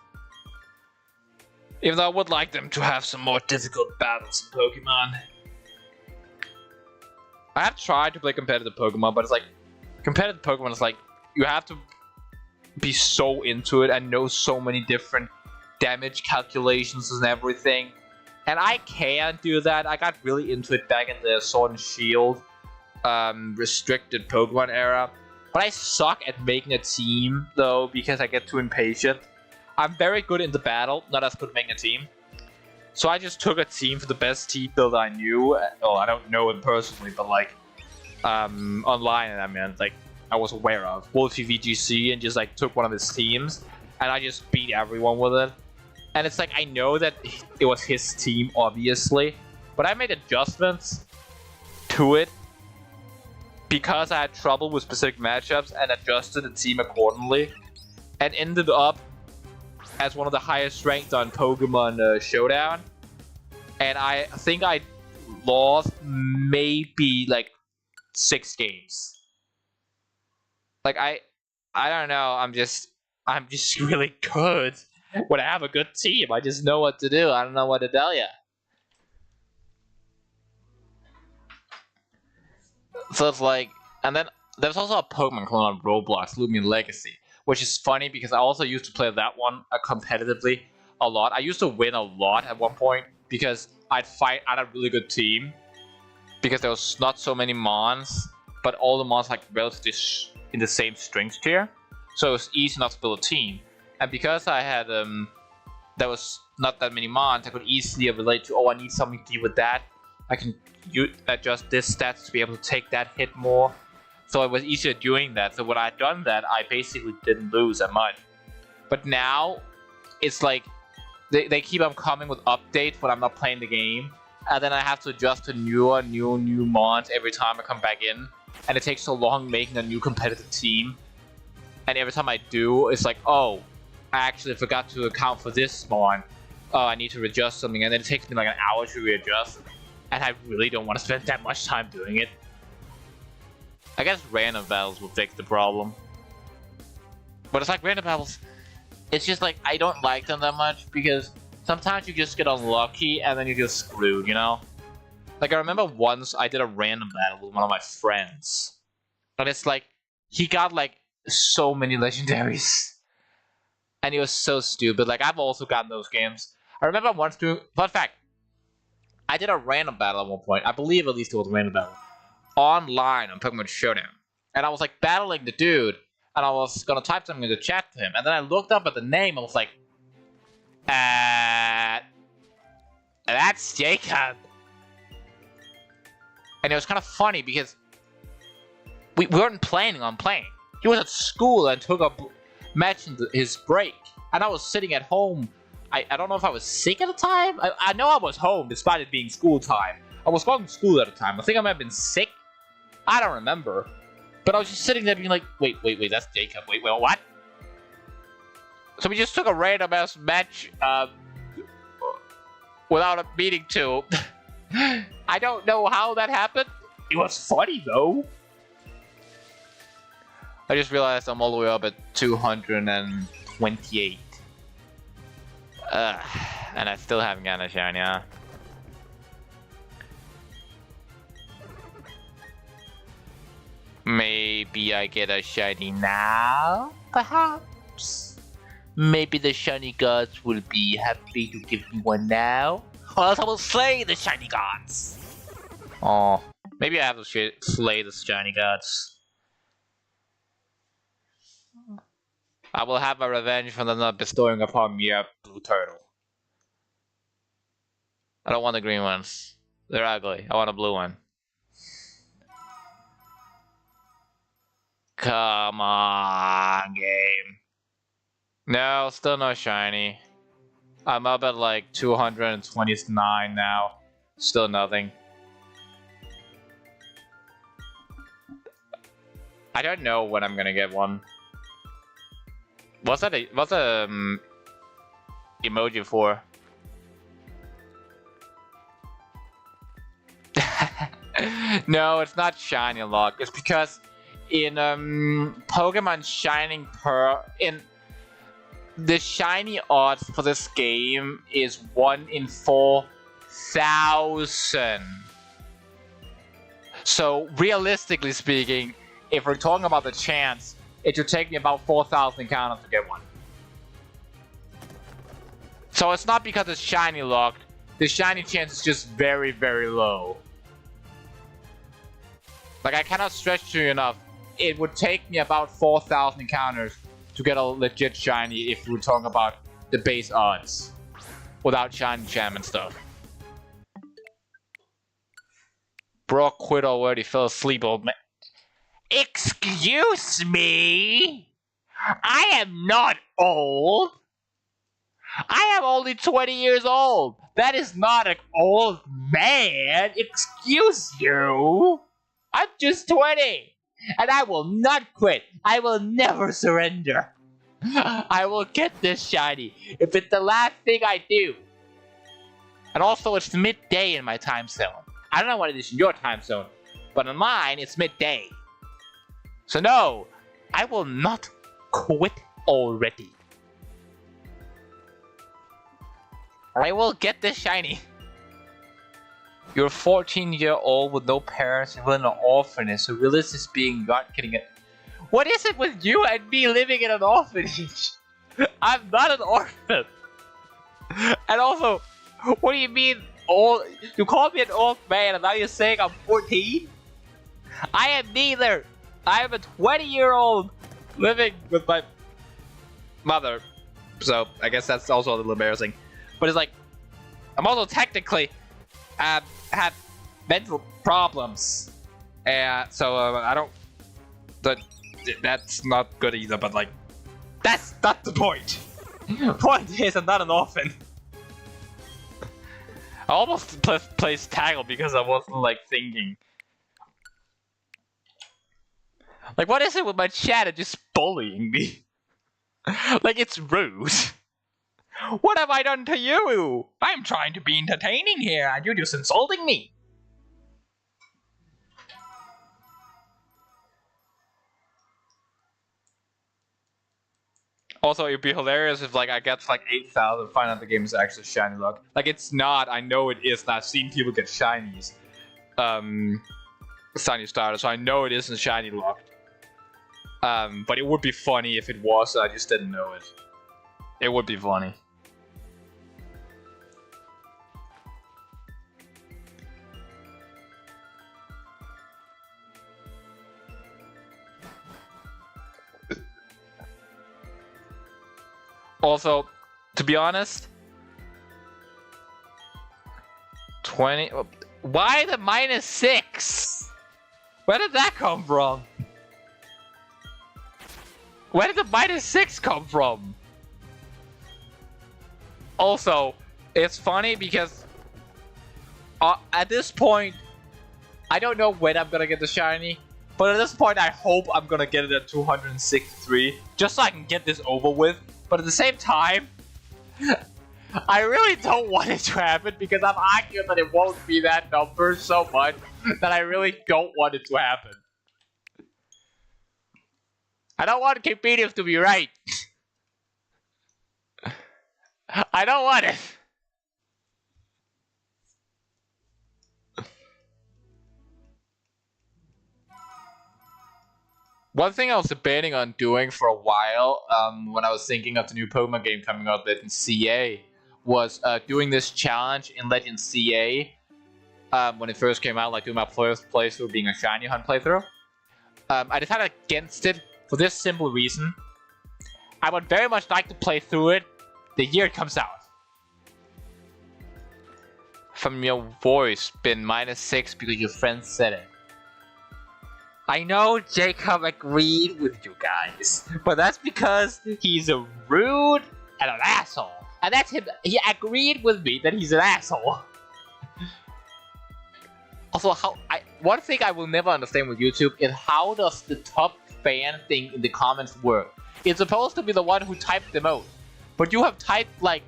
Even though I would like them to have some more difficult battles in Pokemon. I have tried to play competitive Pokemon, but it's like competitive Pokemon is like you have to be so into it and know so many different damage calculations and everything. And I can't do that. I got really into it back in the Sword and Shield restricted Pokemon era. But I suck at making a team, though, because I get too impatient. I'm very good in the battle, not as good at making a team. So I just took a team for the best team build I knew. Well, I don't know him personally, but like online, I mean, like I was aware of Wolfie VGC, and just like took one of his teams, and I just beat everyone with it. And it's like I know that it was his team, obviously, but I made adjustments to it because I had trouble with specific matchups and adjusted the team accordingly, and ended up as one of the highest ranked on Pokemon Showdown. And I think I lost maybe like 6 games. Like I don't know. I'm just really good when I have a good team. I just know what to do. I don't know what to tell you. So it's like, and then there's also a Pokemon clone on Roblox, Lumion Legacy, which is funny because I also used to play that one competitively a lot. I used to win a lot at one point because I'd fight on a really good team because there was not so many mons, but all the mons like relatively in the same strength tier, so it was easy enough to build a team. And because I had there was not that many mons, I could easily relate to, oh, I need something to deal with that. I can adjust this stats to be able to take that hit more. So it was easier doing that. So when I had done that, I basically didn't lose that much. But now, it's like, they keep on coming with updates when I'm not playing the game. And then I have to adjust to new mons every time I come back in. And it takes so long making a new competitive team. And every time I do, it's like, oh, I actually forgot to account for this mon. Oh, I need to readjust something. And then it takes me like an hour to readjust. And I really don't want to spend that much time doing it. I guess random battles will fix the problem. But it's like random battles, it's just like, I don't like them that much because sometimes you just get unlucky and then you get screwed, you know? Like, I remember once I did a random battle with one of my friends. And it's like, he got like so many legendaries. And he was so stupid. Like, I've also gotten those games. I remember once doing, fun fact, I did a random battle at one point. I believe at least it was a random battle. Online on Pokemon Showdown. And I was like battling the dude. And I was gonna type something in the chat to him. And then I looked up at the name. I was like, that's Jacob. And it was kind of funny because we weren't planning on playing. He was at school and took a match in his break. And I was sitting at home. I don't know if I was sick at the time. I know I was home despite it being school time. I was going to school at the time. I think I might have been sick. I don't remember. But I was just sitting there being like, wait, that's Jacob. Wait, what? So we just took a random ass match without a meaning to. I don't know how that happened. It was funny though. I just realized I'm all the way up at 228. And I still haven't gotten a shiny, huh? Maybe I get a shiny now? Perhaps? Maybe the shiny gods will be happy to give me one now? Or else I will slay the shiny gods! Oh, maybe I have to slay the shiny gods. I will have my revenge for them not bestowing upon me a blue turtle. I don't want the green ones. They're ugly. I want a blue one. Come on, game. No, still no shiny. I'm up at like 229 now. Still nothing. I don't know when I'm gonna get one. What's that? What's a emoji for? No, it's not shiny luck. It's because in Pokemon Shining Pearl, in the shiny odds for this game is 1 in 4,000. So realistically speaking, if we're talking about the chance, it should take me about 4,000 encounters to get one. So it's not because it's shiny locked. The shiny chance is just very, very low. Like, I cannot stretch to you enough. It would take me about 4,000 encounters to get a legit shiny if we were talking about the base odds. Without shiny jam and stuff. Brock quit already, fell asleep, old man. Excuse me? I am not old. I am only 20 years old. That is not an old man. Excuse you. I'm just 20. And I will not quit. I will never surrender. I will get this shiny if it's the last thing I do. And also, it's midday in my time zone. I don't know what it is in your time zone, but in mine, it's midday. So no, I will not quit already. I will get this shiny. You're 14-year-old with no parents and in an orphanage, so realistically speaking, you're not getting it. What is it with you and me living in an orphanage? I'm not an orphan. And also, what do you mean old? You call me an old man and now you're saying I'm 14? I am neither. I am a 20-year-old living with my mother. So I guess that's also a little embarrassing. But it's like, I'm also technically have mental problems. So I don't... That's not good either, but like, that's not the point. The point is I'm not an orphan. I almost placed tackle because I wasn't like thinking. Like, what is it with my chat and just bullying me? Like, it's rude. What have I done to you? I'm trying to be entertaining here and you're just insulting me. Also, it'd be hilarious if like I get like 8,000, find out the game is actually shiny luck. Like, it's not. I know it is. And I've seen people get shinies, shiny starters, so I know it isn't shiny locked. But it would be funny if it was. I just didn't know it. It would be funny. Also, to be honest, 20. Why the -6? Where did that come from? Where did the -6 come from? Also, it's funny because at this point, I don't know when I'm gonna get the shiny, but at this point, I hope I'm gonna get it at 263, just so I can get this over with. But at the same time, I really don't want it to happen because I'm arguing that it won't be that number so much that I really don't want it to happen. I don't want Kipedium to be right. I don't want it. One thing I was debating on doing for a while, when I was thinking of the new Pokemon game coming out in CA, was doing this challenge in Legend CA when it first came out, like doing my first playthrough being a shiny hunt playthrough. I decided against it for this simple reason. I would very much like to play through it the year it comes out. From your voice, been -6 because your friend said it. I know Jacob agreed with you guys, but that's because he's a rude and an asshole. And that's him. He agreed with me that he's an asshole. Also, one thing I will never understand with YouTube is how does the top fan thing in the comments work? It's supposed to be the one who typed the most, but you have typed like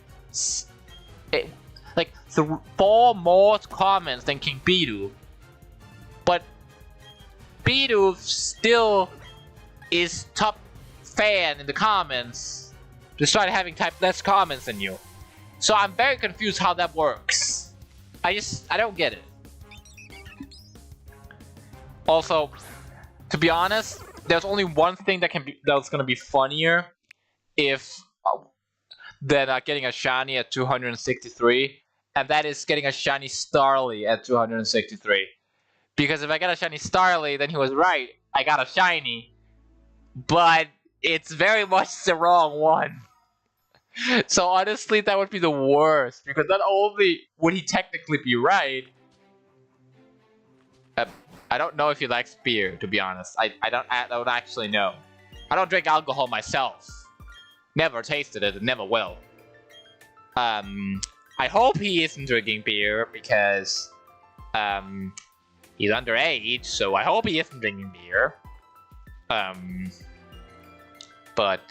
4 more comments than King Bidu. But Bidu still is top fan in the comments, despite having typed less comments than you. So I'm very confused how that works. I don't get it. Also, to be honest, there's only one thing that's gonna be funnier if than getting a shiny at 263, and that is getting a shiny Starly at 263. Because if I got a shiny Starly, then he was right. I got a shiny, but it's very much the wrong one. So honestly, that would be the worst, because not only would he technically be right, I don't know if he likes beer, to be honest. I don't actually know. I don't drink alcohol myself. Never tasted it, and never will. I hope he isn't drinking beer, because he's underage, so I hope he isn't drinking beer. But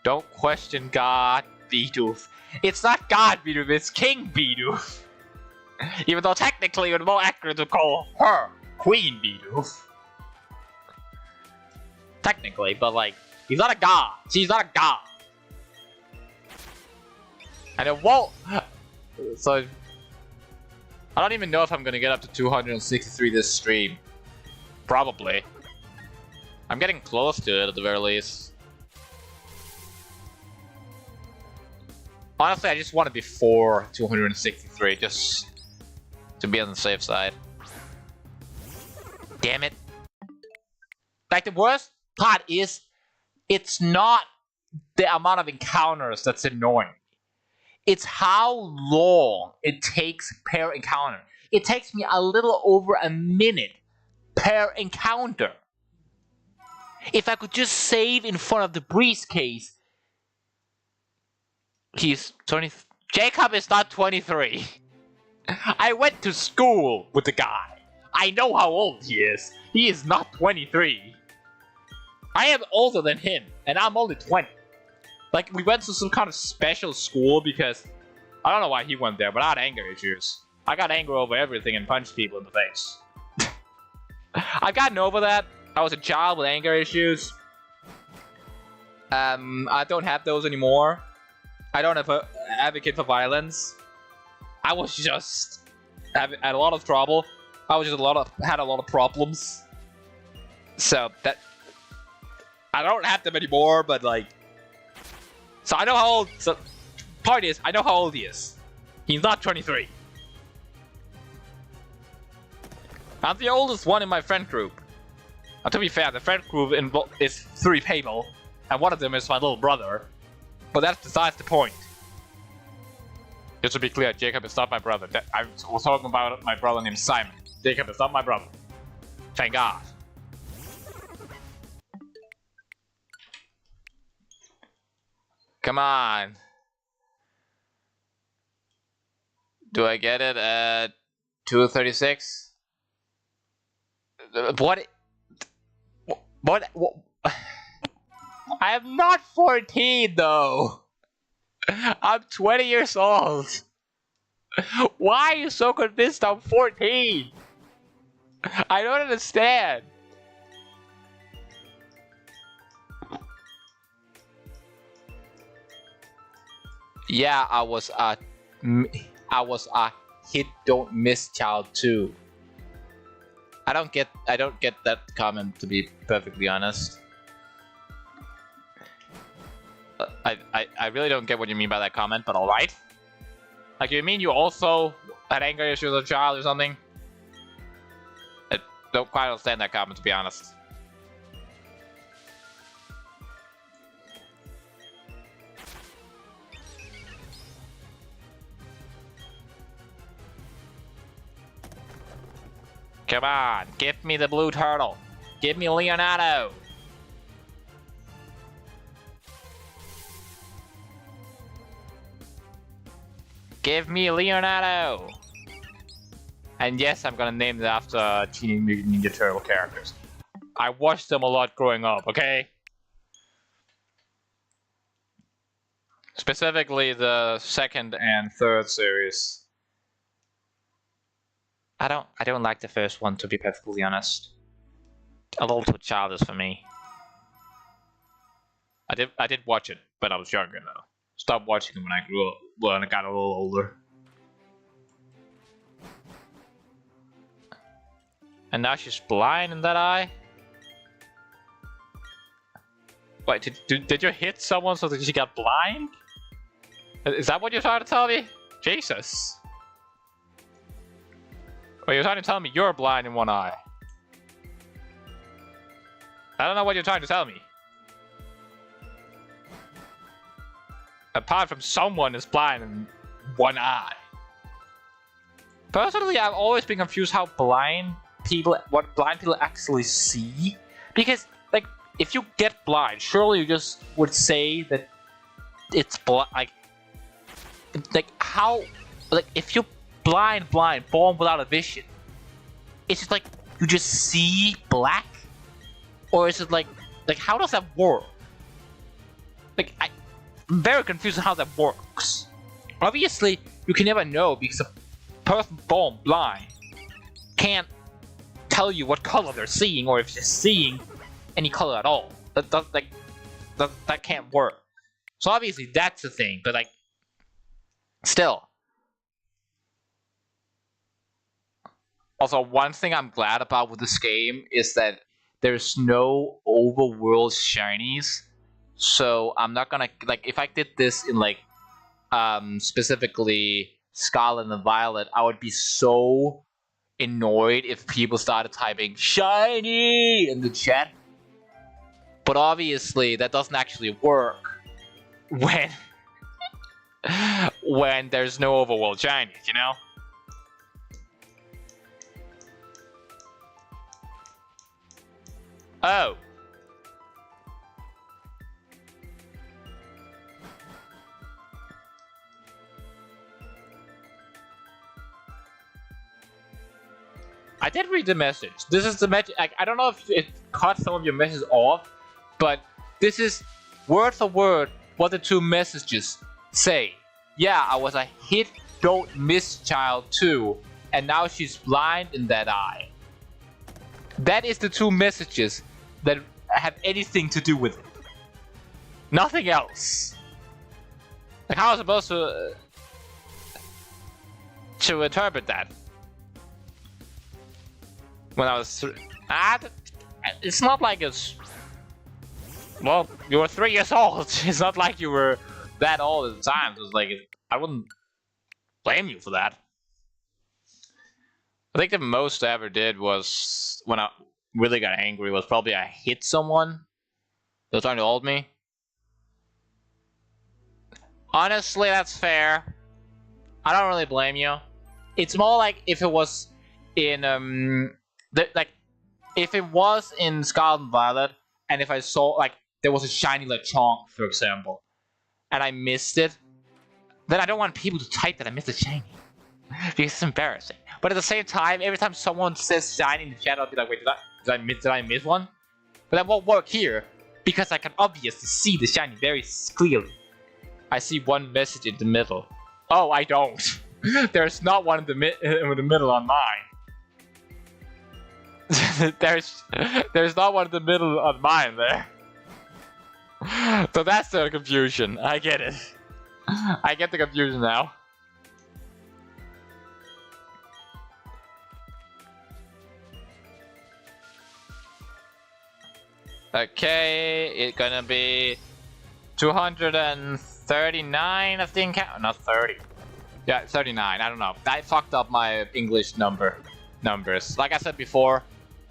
don't question God, Bidoof. It's not God Bidoof, it's King Bidoof. Even though technically it would be more accurate to call her Queen Bidoof. Technically, but like, he's not a god. She's not a god. And it won't. So, I don't even know if I'm gonna get up to 263 this stream. Probably. I'm getting close to it at the very least. Honestly, I just want to be 263, just to be on the safe side. Damn it. Like, the worst part is, it's not the amount of encounters that's annoying. It's how long it takes per encounter. It takes me a little over a minute per encounter. If I could just save in front of the briefcase. He's 20. Jacob is not 23. I went to school with the guy. I know how old he is. He is not 23. I am older than him, and I'm only 20. Like, we went to some kind of special school because I don't know why he went there, but I had anger issues. I got angry over everything and punched people in the face. I've gotten over that. I was a child with anger issues. I don't have those anymore. I don't have a advocate for violence. I was just had a lot of trouble. I was just had a lot of problems. So that I don't have them anymore, but like, so I know how old. So part is, I know how old he is. He's not 23. I'm the oldest one in my friend group. And to be fair, the friend group is 3 people, and one of them is my little brother. But that's besides the point. Just to be clear, Jacob is not my brother. I was talking about my brother named Simon. Jacob is not my brother. Thank God. Come on. Do I get it at 236? What? I am not 14 though. I'm 20 years old. Why are you so convinced I'm 14? I don't understand. Yeah, I was a hit don't miss child too. I don't get that comment, to be perfectly honest. I really don't get what you mean by that comment, but alright. Like, you mean you also had anger issues as a child or something? I don't quite understand that comment, to be honest. Come on, give me the blue turtle. Give me Leonardo. Give me Leonardo. And yes, I'm gonna name it after Teenage Mutant Ninja Turtle characters. I watched them a lot growing up, okay? Specifically the second and third series. I don't like the first one, to be perfectly honest. A little too childish for me. I did watch it, but I was younger though. Stopped watching it when I grew up, when I got a little older. And now she's blind in that eye? Wait, did you hit someone so that she got blind? Is that what you're trying to tell me? Jesus. Well, you're trying to tell me you're blind in one eye. I don't know what you're trying to tell me. Apart from someone is blind in one eye. Personally, I've always been confused how what blind people actually see. Because, like, if you get blind, surely you just would say that it's blind. Like how, like, if you're blind, born without a vision, it's just like you just see black, or is it like how does that work? Like, I'm very confused on how that works. Obviously, you can never know because a person born blind can't tell you what color they're seeing, or if they're seeing any color at all. That can't work. So obviously that's the thing, but like, still. Also, one thing I'm glad about with this game is that there's no overworld shinies. So I'm not gonna, like, if I did this in like specifically Scarlet and Violet, I would be so annoyed if people started typing shiny in the chat. But obviously that doesn't actually work when when there's no overworld shinies, you know? Oh. I did read the message. This is the message. I don't know if it cut some of your messages off, but this is word for word what the two messages say. Yeah, I was a hit, don't miss child too, and now she's blind in that eye. That is the two messages that have anything to do with it. Nothing else. Like, how am I supposed to interpret that? When I was it's not like it's, well, you were 3 years old. It's not like you were that old at the time. It was like, I wouldn't blame you for that. I think the most I ever did was, when I really got angry, was probably I hit someone that was trying to hold me. Honestly, that's fair. I don't really blame you. It's more like if it was in if it was in Scarlet and Violet, and if I saw, like, there was a shiny Lechonk, for example, and I missed it, then I don't want people to type that I missed a shiny. Because it's embarrassing. But at the same time, every time someone says shiny in the chat, I'll be like, wait, did I miss one? But that won't work here, because I can obviously see the shiny very clearly. I see one message in the middle. Oh, I don't. There's not one in the middle on mine. there's not one in the middle on mine there. So that's the confusion. I get it. I get the confusion now. Okay, it's gonna be 239, I think. Not 30. Yeah, 39. I don't know. I fucked up my English numbers. Like I said before,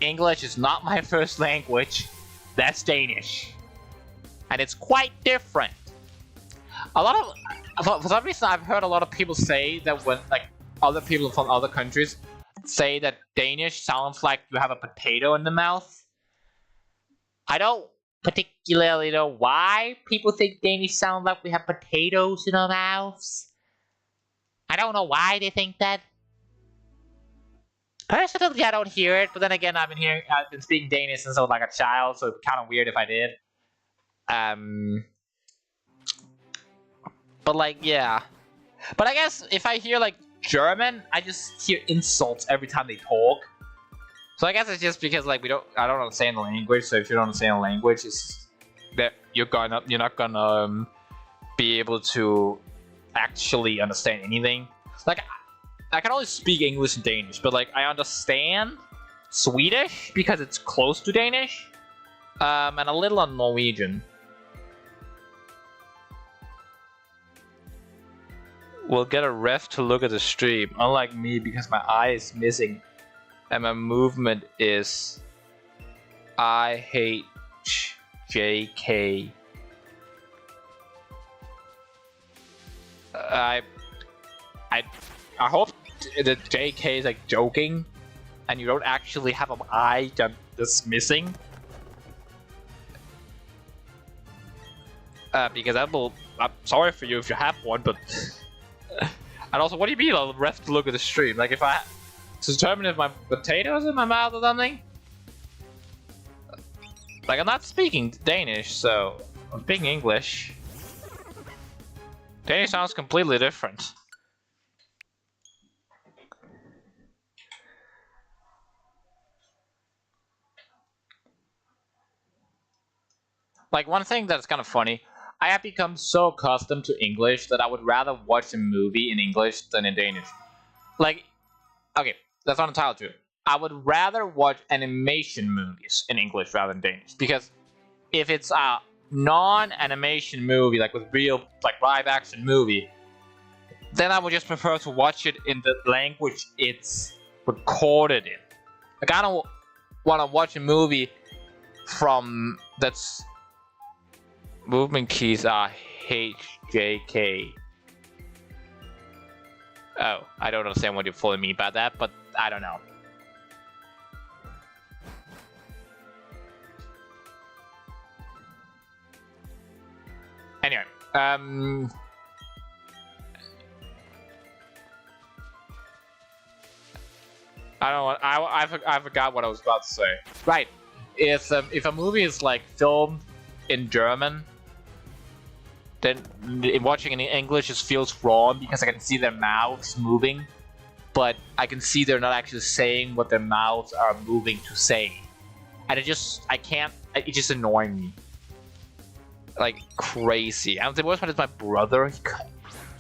English is not my first language. That's Danish, and it's quite different. For some reason, I've heard a lot of people say that when, like, other people from other countries say that Danish sounds like you have a potato in the mouth. I don't particularly know why people think Danish sound like we have potatoes in our mouths. I don't know why they think that. Personally, I don't hear it, but then again, I've been speaking Danish since I was like a child, so it's kind of weird if I did. But like, yeah. But I guess if I hear like German, I just hear insults every time they talk. So I guess it's just because like I don't understand the language. So if you don't understand the language, it's that you're not gonna be able to actually understand anything. Like I can only speak English and Danish, but like I understand Swedish because it's close to Danish, and a little on Norwegian. We'll get a ref to look at the stream, unlike me because my eye is missing and my movement is IHJK. I hope the JK is like joking and you don't actually have an eye that's missing. Because I'm sorry for you if you have one, but and also, what do you mean I'll ref to look at the stream? Like if I to determine if my potatoes in my mouth or something? Like I'm not speaking Danish, so I'm speaking English. Danish sounds completely different. Like one thing that's kind of funny, I have become so accustomed to English that I would rather watch a movie in English than in Danish. Like, okay, that's not entirely true. I would rather watch animation movies in English rather than Danish. Because if it's a non-animation movie, like with real, like live action movie, then I would just prefer to watch it in the language it's recorded in. Like I don't want to watch a movie from that's movement keys are HJK. Oh, I don't understand what you fully mean by that, but I don't know. Anyway, I don't know. I forgot what I was about to say. Right, if a movie is like filmed in German, then watching it in English just feels wrong because I can see their mouths moving, but I can see they're not actually saying what their mouths are moving to say, and it's just annoying me like crazy. And the worst part is my brother.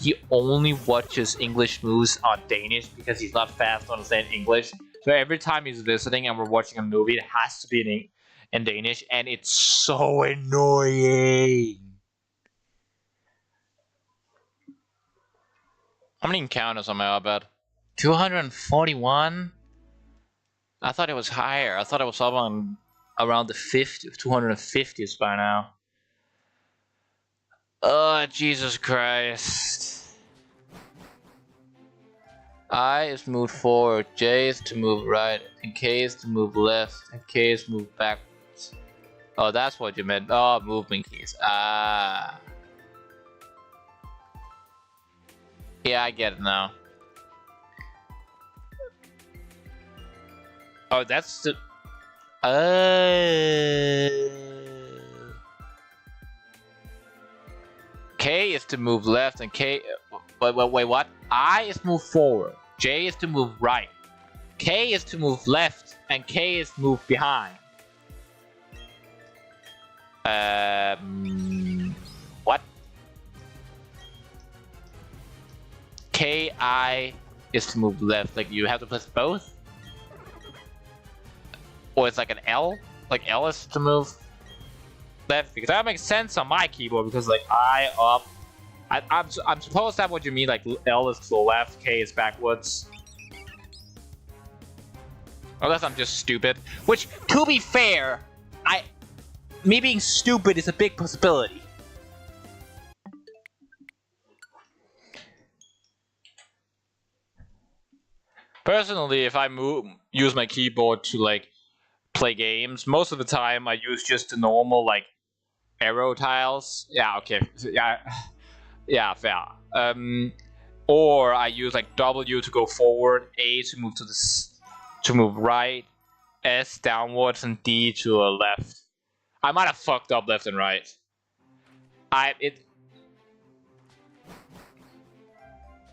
He only watches English movies on Danish because he's not fast to understand English. So every time he's visiting and we're watching a movie, it has to be in Danish, and it's so annoying. How many encounters am I up at? 241? I thought it was higher. I thought it was up on around the 250s by now. Oh, Jesus Christ. I is moved forward, J is to move right, and K is to move left, and K is to move backwards. Oh, that's what you meant. Oh, movement keys. Ah. Yeah, I get it now. Oh, that's the... K is to move left, and K... Wait, what? I is to move forward. J is to move right. K is to move left, and K is to move behind. What? KI is to move left. Like you have to press both? Or it's like an L? Like L is to move left? Because that makes sense on my keyboard because like I up. I'm supposed that's what you mean, like L is to the left, K is backwards. Unless I'm just stupid. Which, to be fair, me being stupid is a big possibility. personally, if I use my keyboard to like play games, most of the time I use just the normal like arrow tiles. Yeah, okay, yeah, yeah, fair. Or I use like W to go forward, A to move to move right, S downwards, and D to the left. I might have fucked up left and right.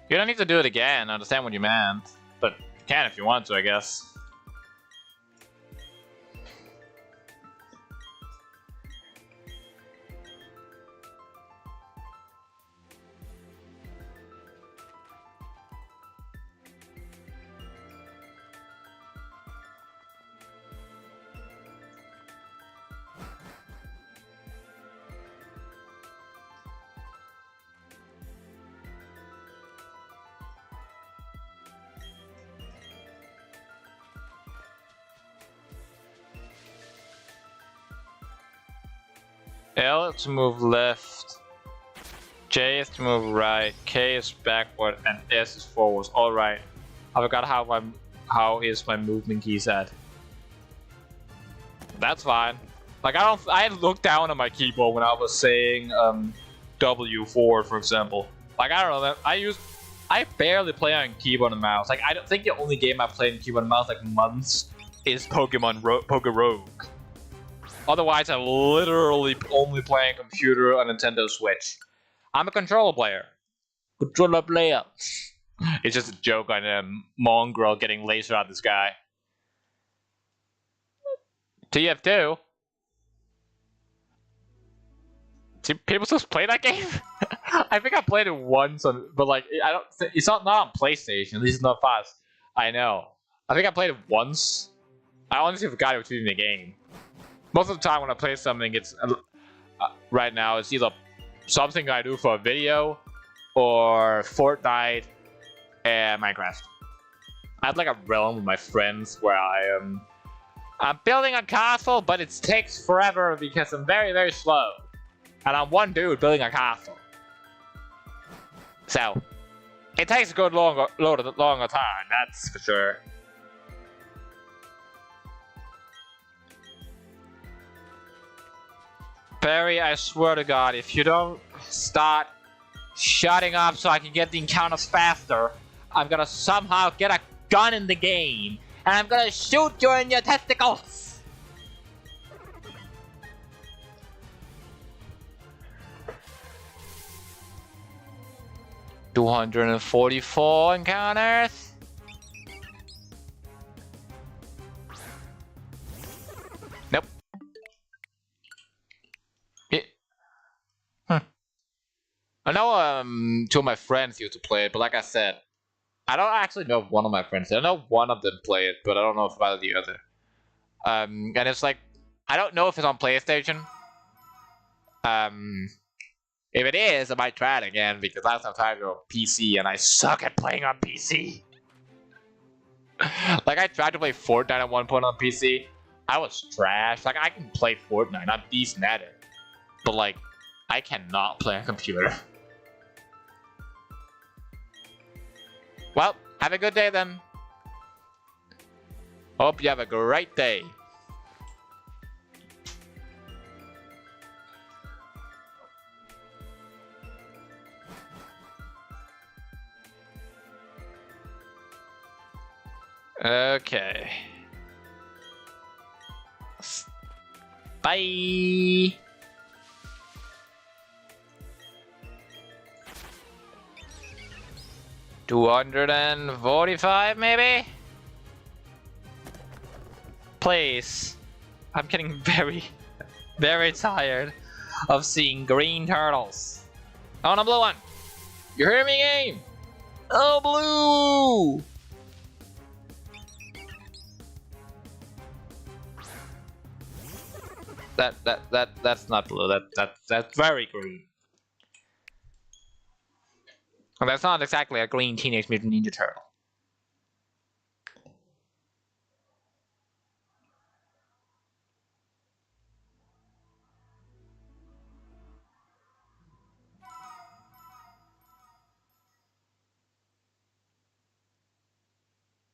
You don't need to do it again. I understand what you meant, but you can if you want to, I guess. L to move left, J is to move right, K is backward, and S is forwards. All right. I forgot how is my movement key set. That's fine. Like I looked down at my keyboard when I was saying W forward, for example. Like I don't know, I barely play on keyboard and mouse. Like I don't think the only game I played on keyboard and mouse like months is Poké Rogue. Otherwise, I literally only play on computer on Nintendo Switch. I'm a controller player. Controller player. It's just a joke on a mongrel getting laser out of the sky. TF2. People just play that game? I think I played it once, but like I don't. It's not on PlayStation. At least it's not fast. I know. I think I played it once. I honestly forgot it was even a game. Most of the time when I play something, it's right now it's either something I do for a video or Fortnite and Minecraft. I have like a realm with my friends where I'm building a castle, but it takes forever because I'm very, very slow. And I'm one dude building a castle. So, it takes a good longer time, that's for sure. Barry, I swear to God, if you don't start shutting up so I can get the encounters faster, I'm gonna somehow get a gun in the game, and I'm gonna shoot you in your testicles! $244 encounters? Nope. I know two of my friends used to play it, but like I said, I don't actually know if one of my friends. I know one of them play it, but I don't know if about the other. And it's like I don't know if it's on PlayStation. If it is, I might try it again because last time I tried it on PC and I suck at playing on PC. Like I tried to play Fortnite at one point on PC. I was trash. Like I can play Fortnite, I'm decent at it, but like I cannot play on computer. Well, have a good day then. Hope you have a great day. Okay. Bye. $245 maybe? Please. I'm getting very, very tired of seeing green turtles. Oh, no, blue one. You hear me, game? Oh, blue. That's not blue. That's very green. Well, that's not exactly a green Teenage Mutant Ninja Turtle.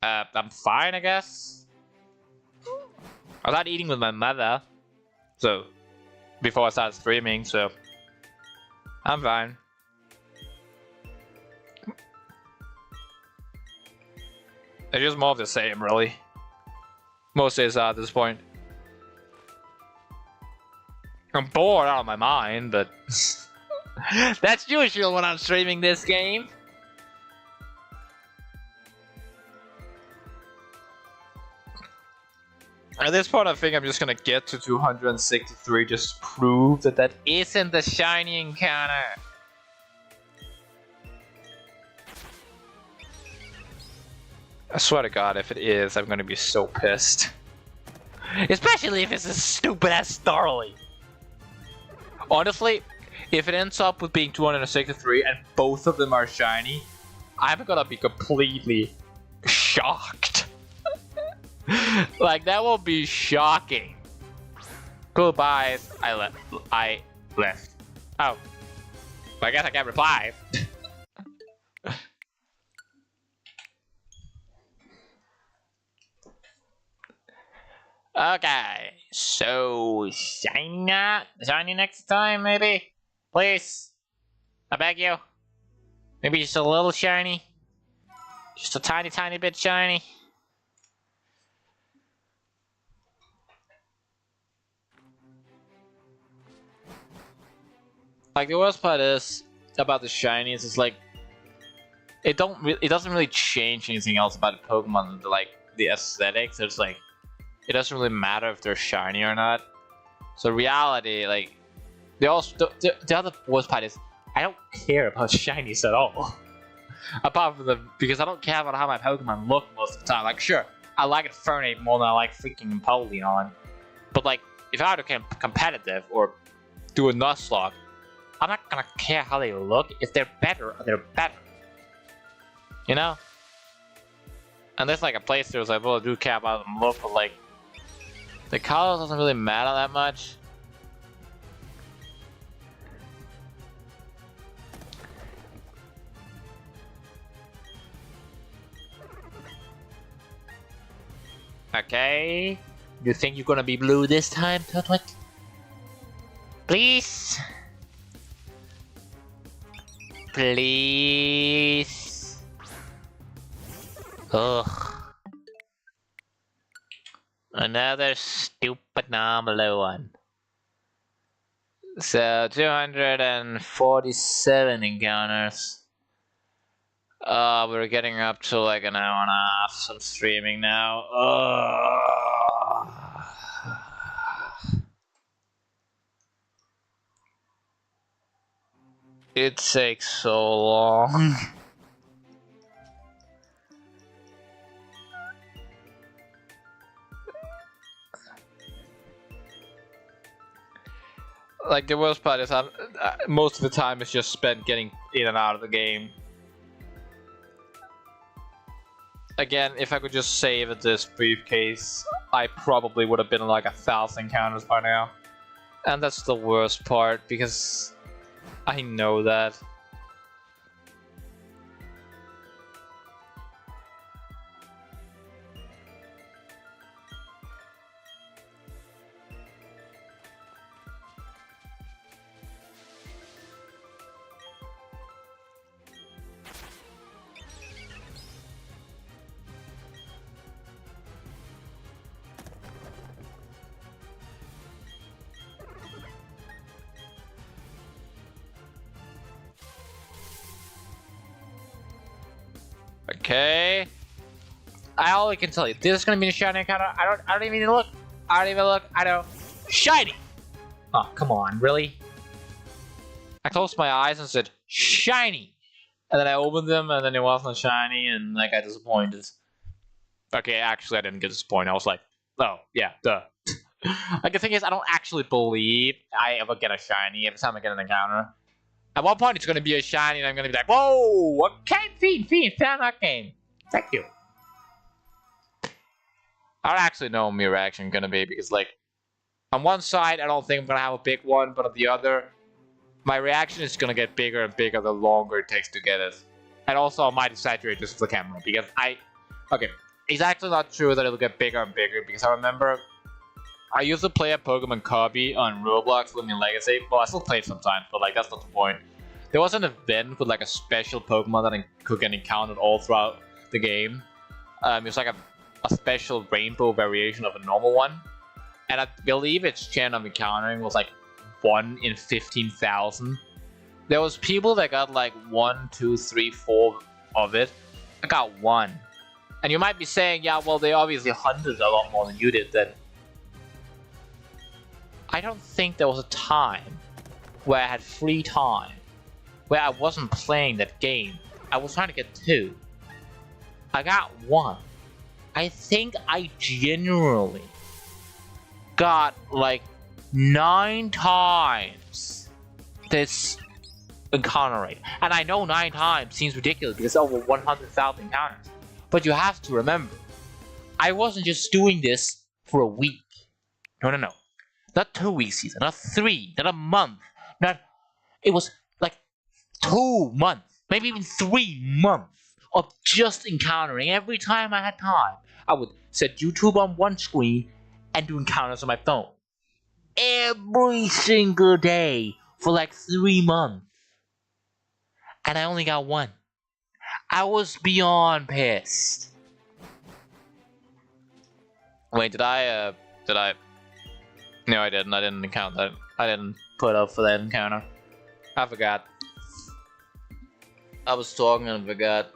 I'm fine, I guess. I was not eating with my mother, so before I started streaming, so I'm fine. It's just more of the same, really. Most days are at this point. I'm bored out of my mind, but that's usual when I'm streaming this game. At this point, I think I'm just gonna get to 263 just to prove that that isn't the shiny encounter. I swear to God, if it is, I'm gonna be so pissed. Especially if it's a stupid ass Starly. Honestly, if it ends up with being 263 and both of them are shiny, I'm gonna be completely shocked. Like, that will be shocking. Goodbye. I left. Oh. I guess I can't reply. Okay. So, shiny next time, maybe? Please. I beg you. Maybe just a little shiny. Just a tiny, tiny bit shiny. Like, the worst part is about the shinies is like it doesn't really change anything else about the Pokemon, like the aesthetics. It's like it doesn't really matter if they're shiny or not. So reality, like the other worst part is I don't care about shinies at all. Apart from because I don't care about how my Pokemon look most of the time. Like, sure, I like a Fernape more than I like freaking Empoleon, but like if I were to get competitive or do a Nuzlocke, I'm not gonna care how they look. If they're better, they're better. You know? And there's like a place there's like, well, I do care about them look, but like the color doesn't really matter that much. Okay. You think you're gonna be blue this time, Turtwig? Please? Please? Ugh. Another stupid normal one. So, 247 encounters. We're getting up to like an hour and a half. So I'm streaming now. It takes so long. Like, the worst part is most of the time it's just spent getting in and out of the game. Again, if I could just save this briefcase, I probably would have been like 1,000 encounters by now. And that's the worst part, because I know that. Okay. I only can tell you, this is gonna be a shiny encounter. I don't even look. I don't even look. I know. Shiny! Oh, come on, really? I closed my eyes and said, shiny! And then I opened them and then it wasn't shiny and I got disappointed. Okay, actually I didn't get disappointed. I was like, oh, yeah, duh. Like, the thing is, I don't actually believe I ever get a shiny every time I get an encounter. At one point, it's going to be a shiny, and I'm going to be like, whoa! Okay, Fiend, fan that game. Thank you. I don't actually know what my reaction is going to be, because, like, on one side, I don't think I'm going to have a big one, but on the other, my reaction is going to get bigger and bigger the longer it takes to get it. And also, I might exaggerate this for the camera, because okay, it's actually not true that it'll get bigger and bigger, because I remember I used to play a Pokemon copy on Roblox with my Legacy. Well, I still play it sometimes, but like that's not the point. There was an event with like a special Pokemon that I could get encountered all throughout the game. It was like a special rainbow variation of a normal one, and I believe its chance of encountering was like 1 in 15,000. There was people that got like 1, 2, 3, 4 of it. I got 1. And you might be saying, yeah, well, they obviously hunted a lot more than you did then. I don't think there was a time where I had free time, where I wasn't playing that game. I was trying to get 2. I got 1. I think I generally got like 9 times this encounter rate. And I know 9 times seems ridiculous because it's over 100,000 encounters. But you have to remember, I wasn't just doing this for a week. No. Not 2 weeks either, not 3, not a month. It was like 2 months, maybe even 3 months of just encountering. Every time I had time, I would set YouTube on one screen and do encounters on my phone. Every single day for like 3 months. And I only got 1. I was beyond pissed. Wait, did I? No, I didn't. I didn't encounter that. I didn't put up for that encounter. I forgot. I was talking and forgot.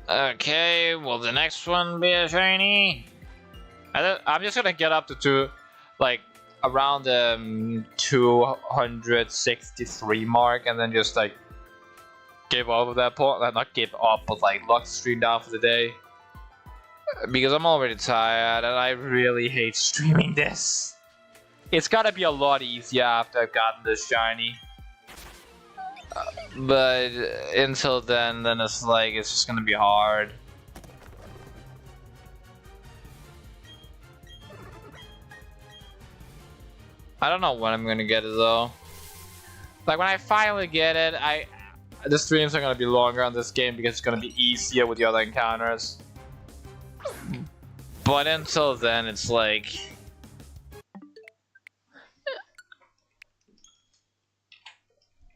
Okay, will the next one be a shiny? I'm just gonna get up to like around the 263 mark, and then just like give up at that point. Not give up, but like lock the stream down for the day. Because I'm already tired and I really hate streaming this. It's gotta be a lot easier after I've gotten this shiny. But until then it's like, it's just gonna be hard. I don't know when I'm gonna get it though. Like when I finally get it, the streams are gonna be longer on this game because it's gonna be easier with the other encounters. But until then, it's like...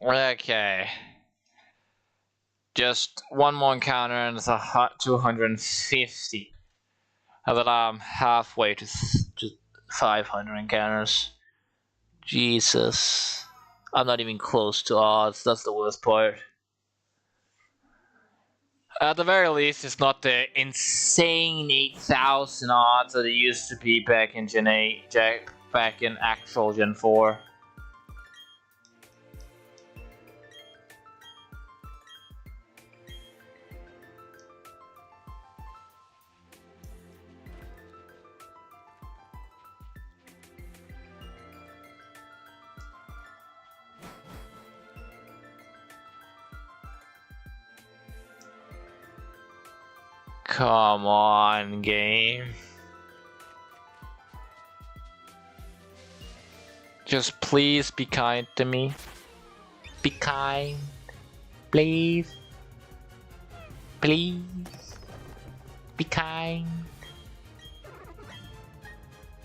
Okay. Just one more encounter and it's a 250. And then I'm halfway to 500 encounters. Jesus. I'm not even close to odds, that's the worst part. At the very least, it's not the insane 8,000 odds that it used to be back in Gen 8, back in actual Gen 4. Come on, game. Just please be kind to me. Be kind. Please. Please. Be kind.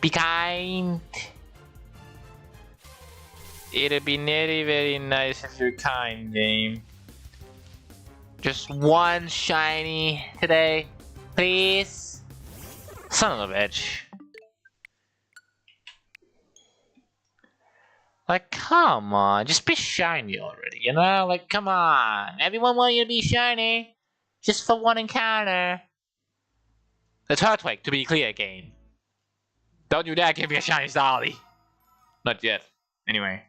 Be kind. It'd be very nice if you're kind, game. Just one shiny today, please. Son of a bitch. Like, come on, just be shiny already, you know? Like, come on. Everyone wants you to be shiny. Just for one encounter. It's Earthquake, to be clear, game. Don't you dare give me a shiny Starly. Not yet. Anyway.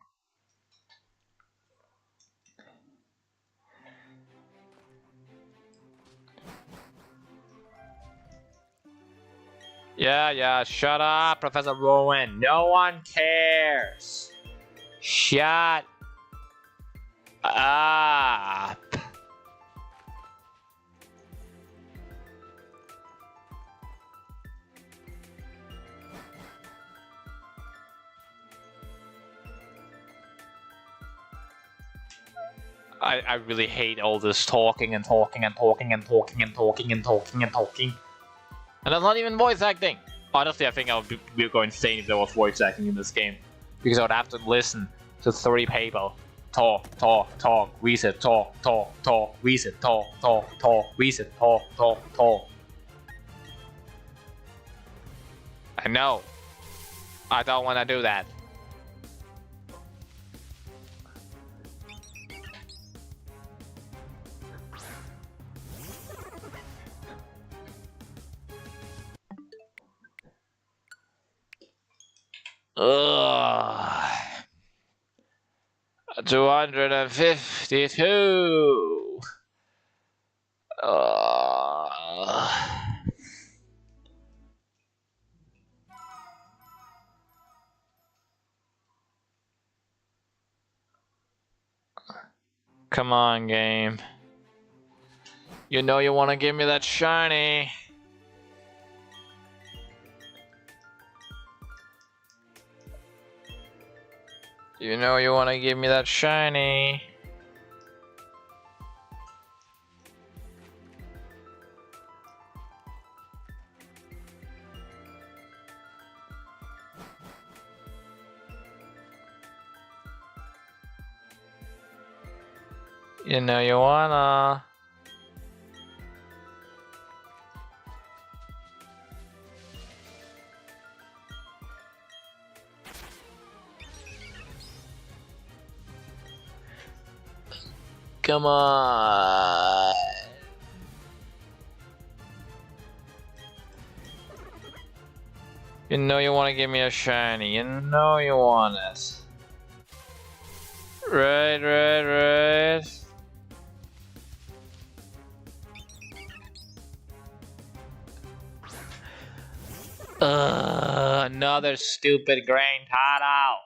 Yeah, shut up, Professor Rowan. No one cares. Shut up. I really hate all this talking and talking and talking and talking and talking and talking and talking. And that's not even voice acting. Honestly, I think I would be going insane if there was voice acting in this game. Because I would have to listen to 3 people. Talk, talk, talk, reset, talk, talk, talk, reset, talk, talk, talk, reset, talk, talk, talk. I know. I don't want to do that. Ugh. 252. Come on, game. You know you want to give me that shiny. You know you want to give me that shiny. You know you wanna. Come on. You know you want to give me a shiny. You know you want it. Right. Another stupid grain title.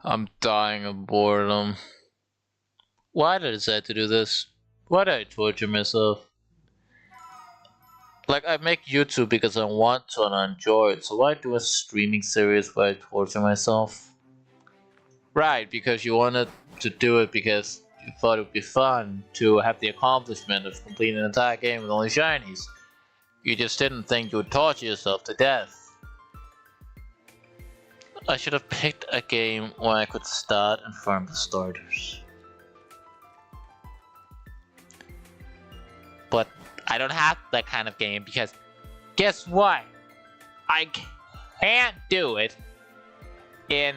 I'm dying of boredom. Why did I decide to do this? Why did I torture myself? Like, I make YouTube because I want to and I enjoy it, so why do a streaming series where I torture myself? Right, because you wanted to do it because you thought it would be fun to have the accomplishment of completing an entire game with only shinies. You just didn't think you would torture yourself to death. I should have picked a game where I could start and farm the starters. But I don't have that kind of game because guess what? I can't do it in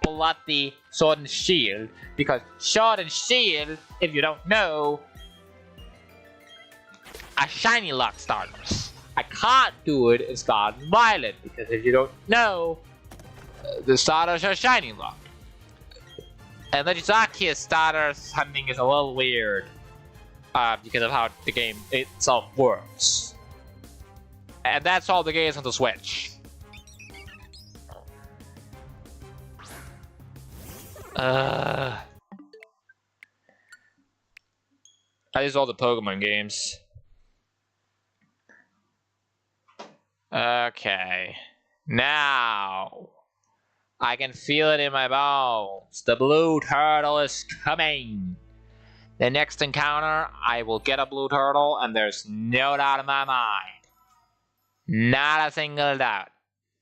bloody Sword and Shield because Sword and Shield, if you don't know, are shiny lock starters. I can't do it in Scarlet and Violet because if you don't know, the starters are shiny lock. And the Zakiya starters hunting is a little weird because of how the game itself works. And that's all the games on the Switch. I use all the Pokemon games. Okay. Now I can feel it in my bones. The blue turtle is coming. The next encounter, I will get a blue turtle, and there's no doubt in my mind. Not a single doubt.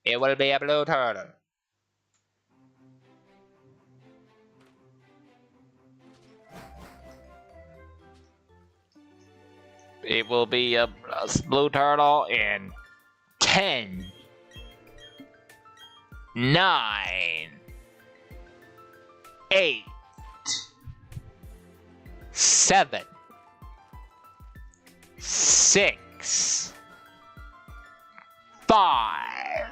It will be a blue turtle. It will be a blue turtle in 10, 9, 8, 7, 6, 5,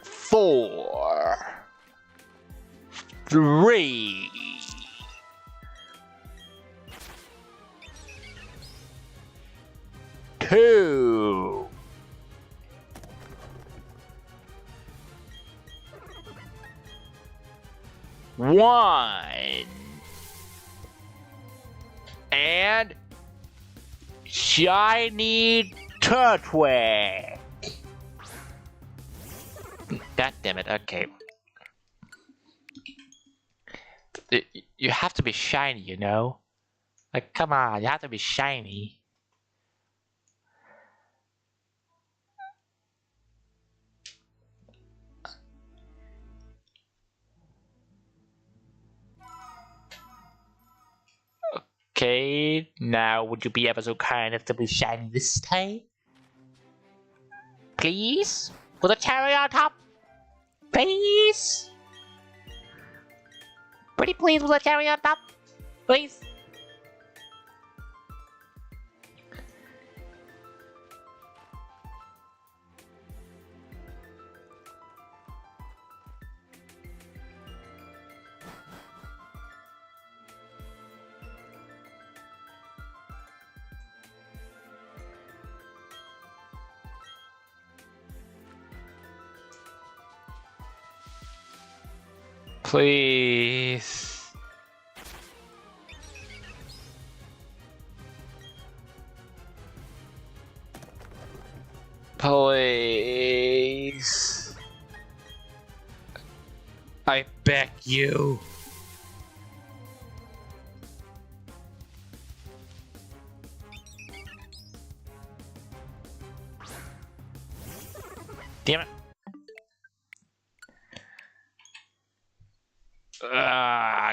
4, 3, 2, 1, and shiny Turtwig! God damn it, okay. You have to be shiny, you know? Like, come on, you have to be shiny. Okay, now would you be ever so kind as to be shiny this time? Please? With a cherry on top? Please? Pretty please with a cherry on top? Please? Please. Please. I beg you. Damn it.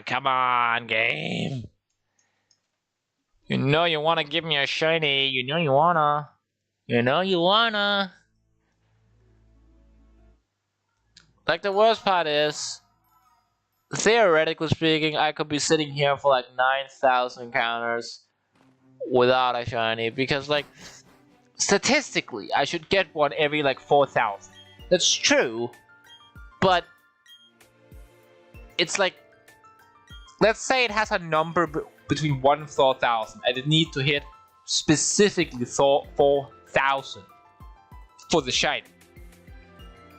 Come on, game. You know you wanna give me a shiny. You know you wanna. You know you wanna. Like, the worst part is, theoretically speaking, I could be sitting here for like 9,000 encounters without a shiny, because like, statistically, I should get one every like 4,000. That's true, but it's like, let's say it has a number between 1 and 4,000, and it needs to hit specifically 4,000 for the shiny.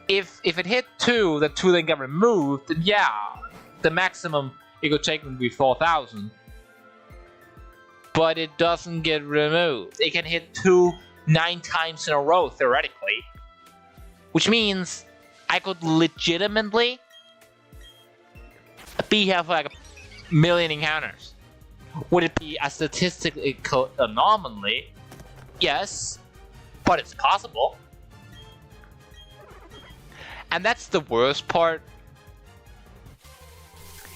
If it hit 2, the 2 then get removed, then yeah, the maximum it could take would be 4,000. But it doesn't get removed. It can hit 2 9 times in a row, theoretically. Which means I could legitimately be here for like a million encounters. Would it be a statistical anomaly? Yes, but it's possible. And that's the worst part.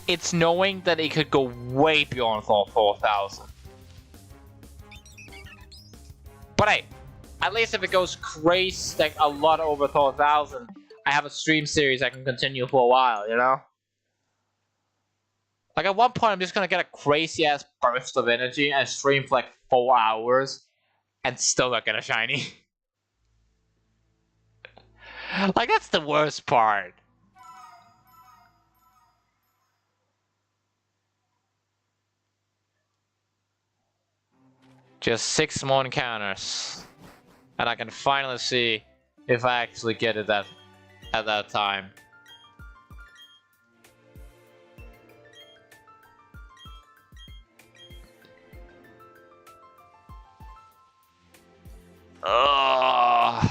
It's knowing that it could go way beyond 4,000. But hey, at least if it goes crazy, like a lot over 4,000, I have a stream series I can continue for a while, you know? Like, at one point, I'm just gonna get a crazy ass burst of energy and stream for like 4 hours and still not get a shiny. Like, that's the worst part. Just 6 more encounters. And I can finally see if I actually get it at that time. Ugh.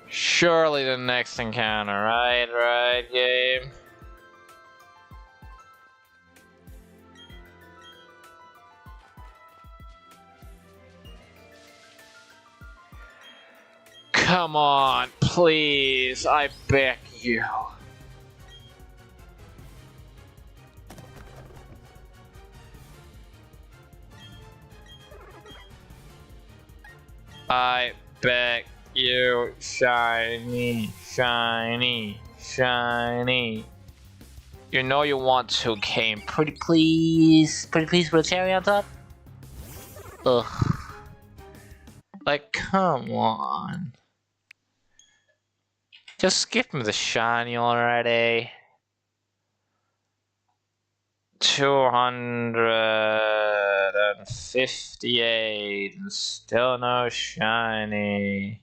Surely the next encounter, right? Right, game. Come on, please, I beg you. I beg you, shiny, shiny, shiny. You know you want to, game. Pretty please put a cherry on top? Ugh. Like, come on. Just give me the shiny already. 258 and still no shiny.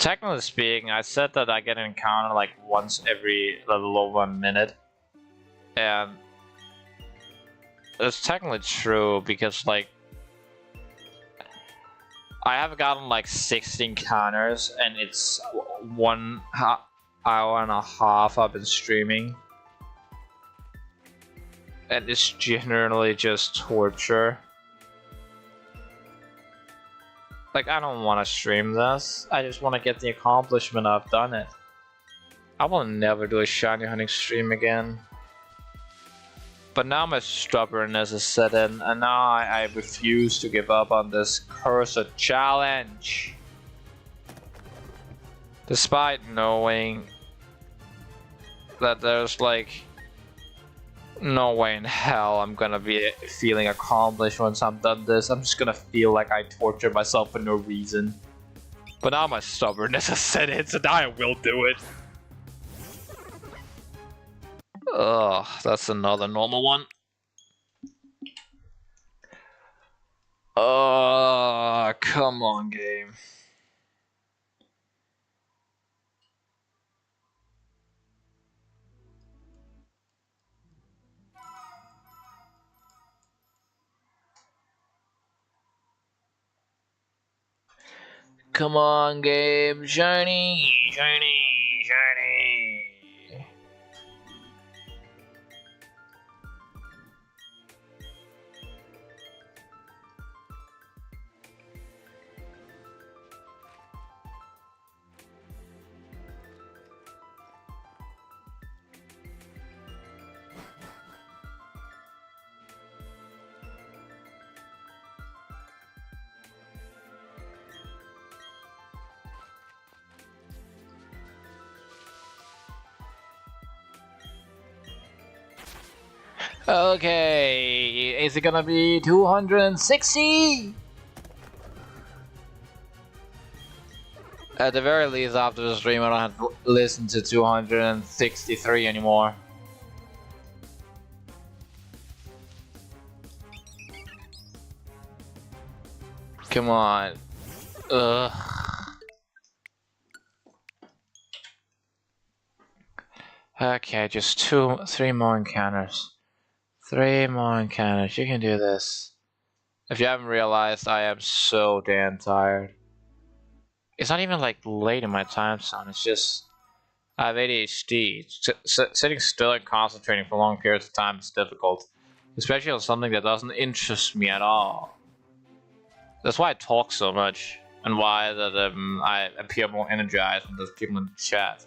Technically speaking, I said that I get an encounter like once every little over a minute. And it's technically true because like I have gotten like 16 encounters and it's 1 hour and a half I've been streaming. And it's generally just torture. Like, I don't want to stream this. I just want to get the accomplishment I've done it. I will never do a shiny hunting stream again. But now my stubbornness is set in, and now I refuse to give up on this cursed challenge. Despite knowing that there's like no way in hell I'm gonna be feeling accomplished once I'm done this. I'm just gonna feel like I tortured myself for no reason. But now my stubbornness has set in, so now I will do it. Ugh, that's another normal one. Come on, game. Come on, game. Shiny, shiny, shiny. Okay, is it gonna be 260? At the very least, after the stream, I don't have to listen to 263 anymore. Come on. Ugh. Okay, just 3 more encounters. 3 more encounters. You can do this. If you haven't realized, I am so damn tired. It's not even like late in my time zone. It's just I have ADHD. Sitting still and concentrating for long periods of time is difficult, especially on something that doesn't interest me at all. That's why I talk so much, and why that I appear more energized when there's people in the chat.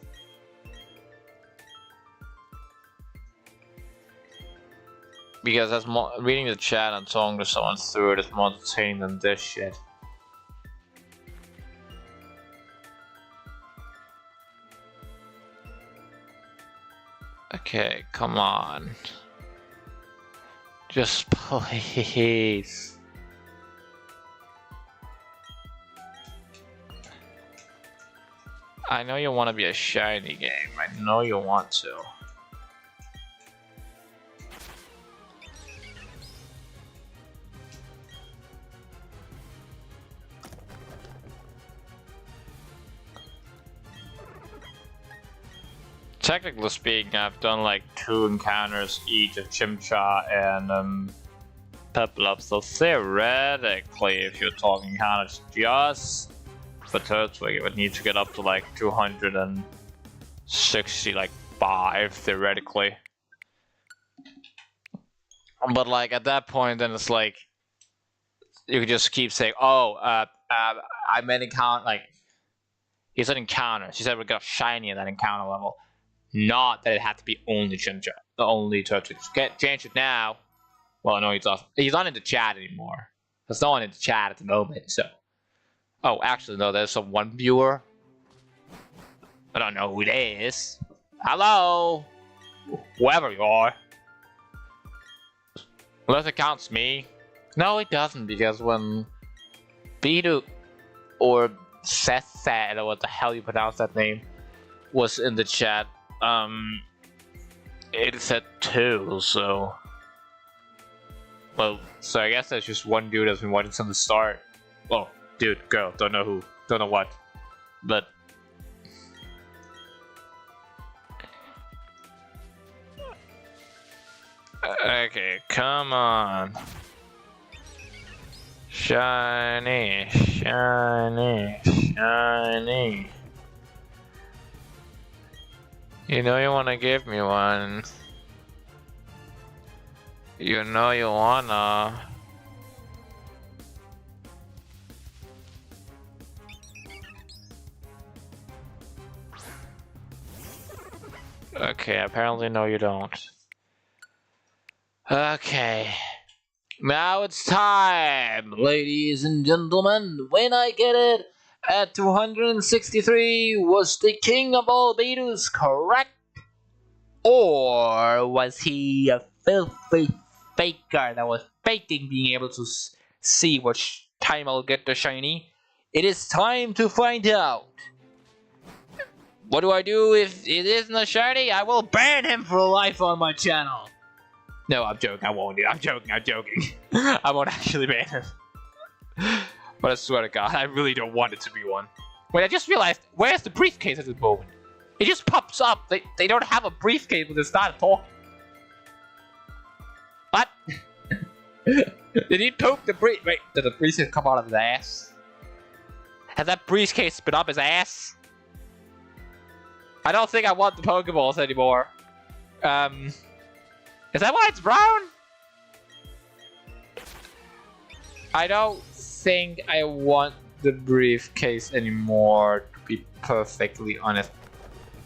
Because that's more, reading the chat and talking to someone through it is more entertaining than this shit. Okay, come on. Just please. I know you want to be a shiny game. I know you want to. Technically speaking, I've done like 2 encounters each of Chimchar and Peplup, so theoretically, if you're talking encounters just for Turtwig, it would need to get up to like 260, like 5 theoretically. But like at that point, then it's like you could just keep saying, "Oh, I meant encounter." Like he said encounter. She said we got shiny at that encounter level. Not that it had to be only Chimchar, the only Turtwig. Change it now. Well, no, he's off. He's not in the chat anymore. There's no one in the chat at the moment, so. Oh, actually, no, there's some one viewer. I don't know who it is. Hello? Whoever you are. Unless it counts me. No, it doesn't, because when Bidu or Seth, or what the hell you pronounce that name, was in the chat, it said 2, so. Well, so I guess that's just one dude that's been watching since the start. Well, dude, girl, don't know who, don't know what. But Okay, come on. Shiny, shiny, shiny. You know you wanna give me one. You know you wanna. Okay, apparently no you don't. Okay. Now it's time, ladies and gentlemen. When I get it at 263, was the King of all Beatles correct? Or was he a filthy faker that was faking being able to see what time I'll get the shiny? It is time to find out. What do I do if it isn't a shiny? I will ban him for life on my channel. No, I'm joking. I won't. I'm joking. I won't actually ban him. But I swear to God, I really don't want it to be one. Wait, I just realized, where's the briefcase at the moment? It just pops up. They don't have a briefcase when they start talking. What? Did he poke the brief? Wait, did the briefcase come out of his ass? Has that briefcase been up his ass? I don't think I want the Pokeballs anymore. Is that why it's brown? I don't think I want the briefcase anymore, to be perfectly honest.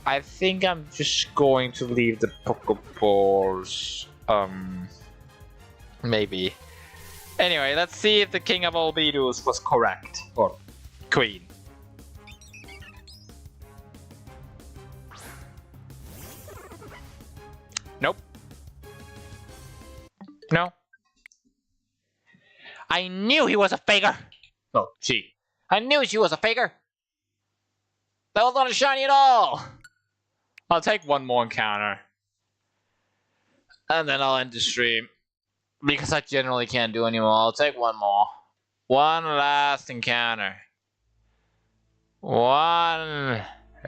I think I'm just going to leave the Pokeballs. Maybe. Anyway, let's see if the King of all Beatles was correct. Or Queen. Nope. No. I knew he was a faker! Oh, she. I knew she was a faker! That was not a shiny at all! I'll take one more encounter. And then I'll end the stream. Because I generally can't do anymore. I'll take one more. One last encounter. One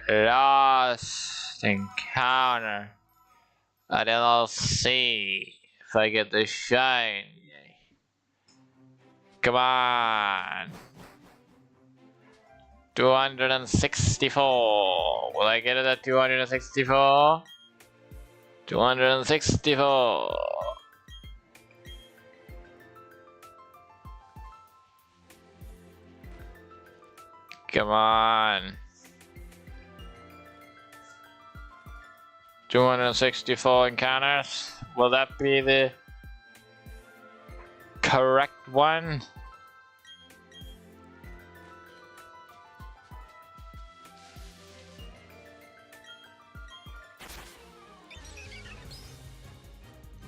last encounter. And then I'll see if I get the shine. Come on. 264. Will I get it at 264? 264. Come on. 264 encounters. Will that be the correct one?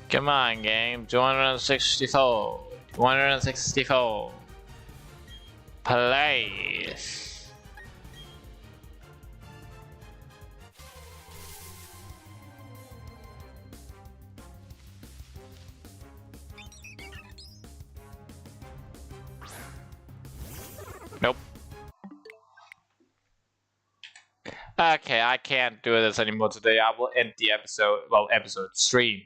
Come on, game. 264. 264. Please. Nope. Okay, I can't do this anymore today. I will end the episode, stream.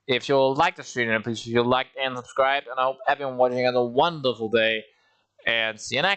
If you like the stream, then please, if you like and subscribe, and I hope everyone watching has a wonderful day, and see you next.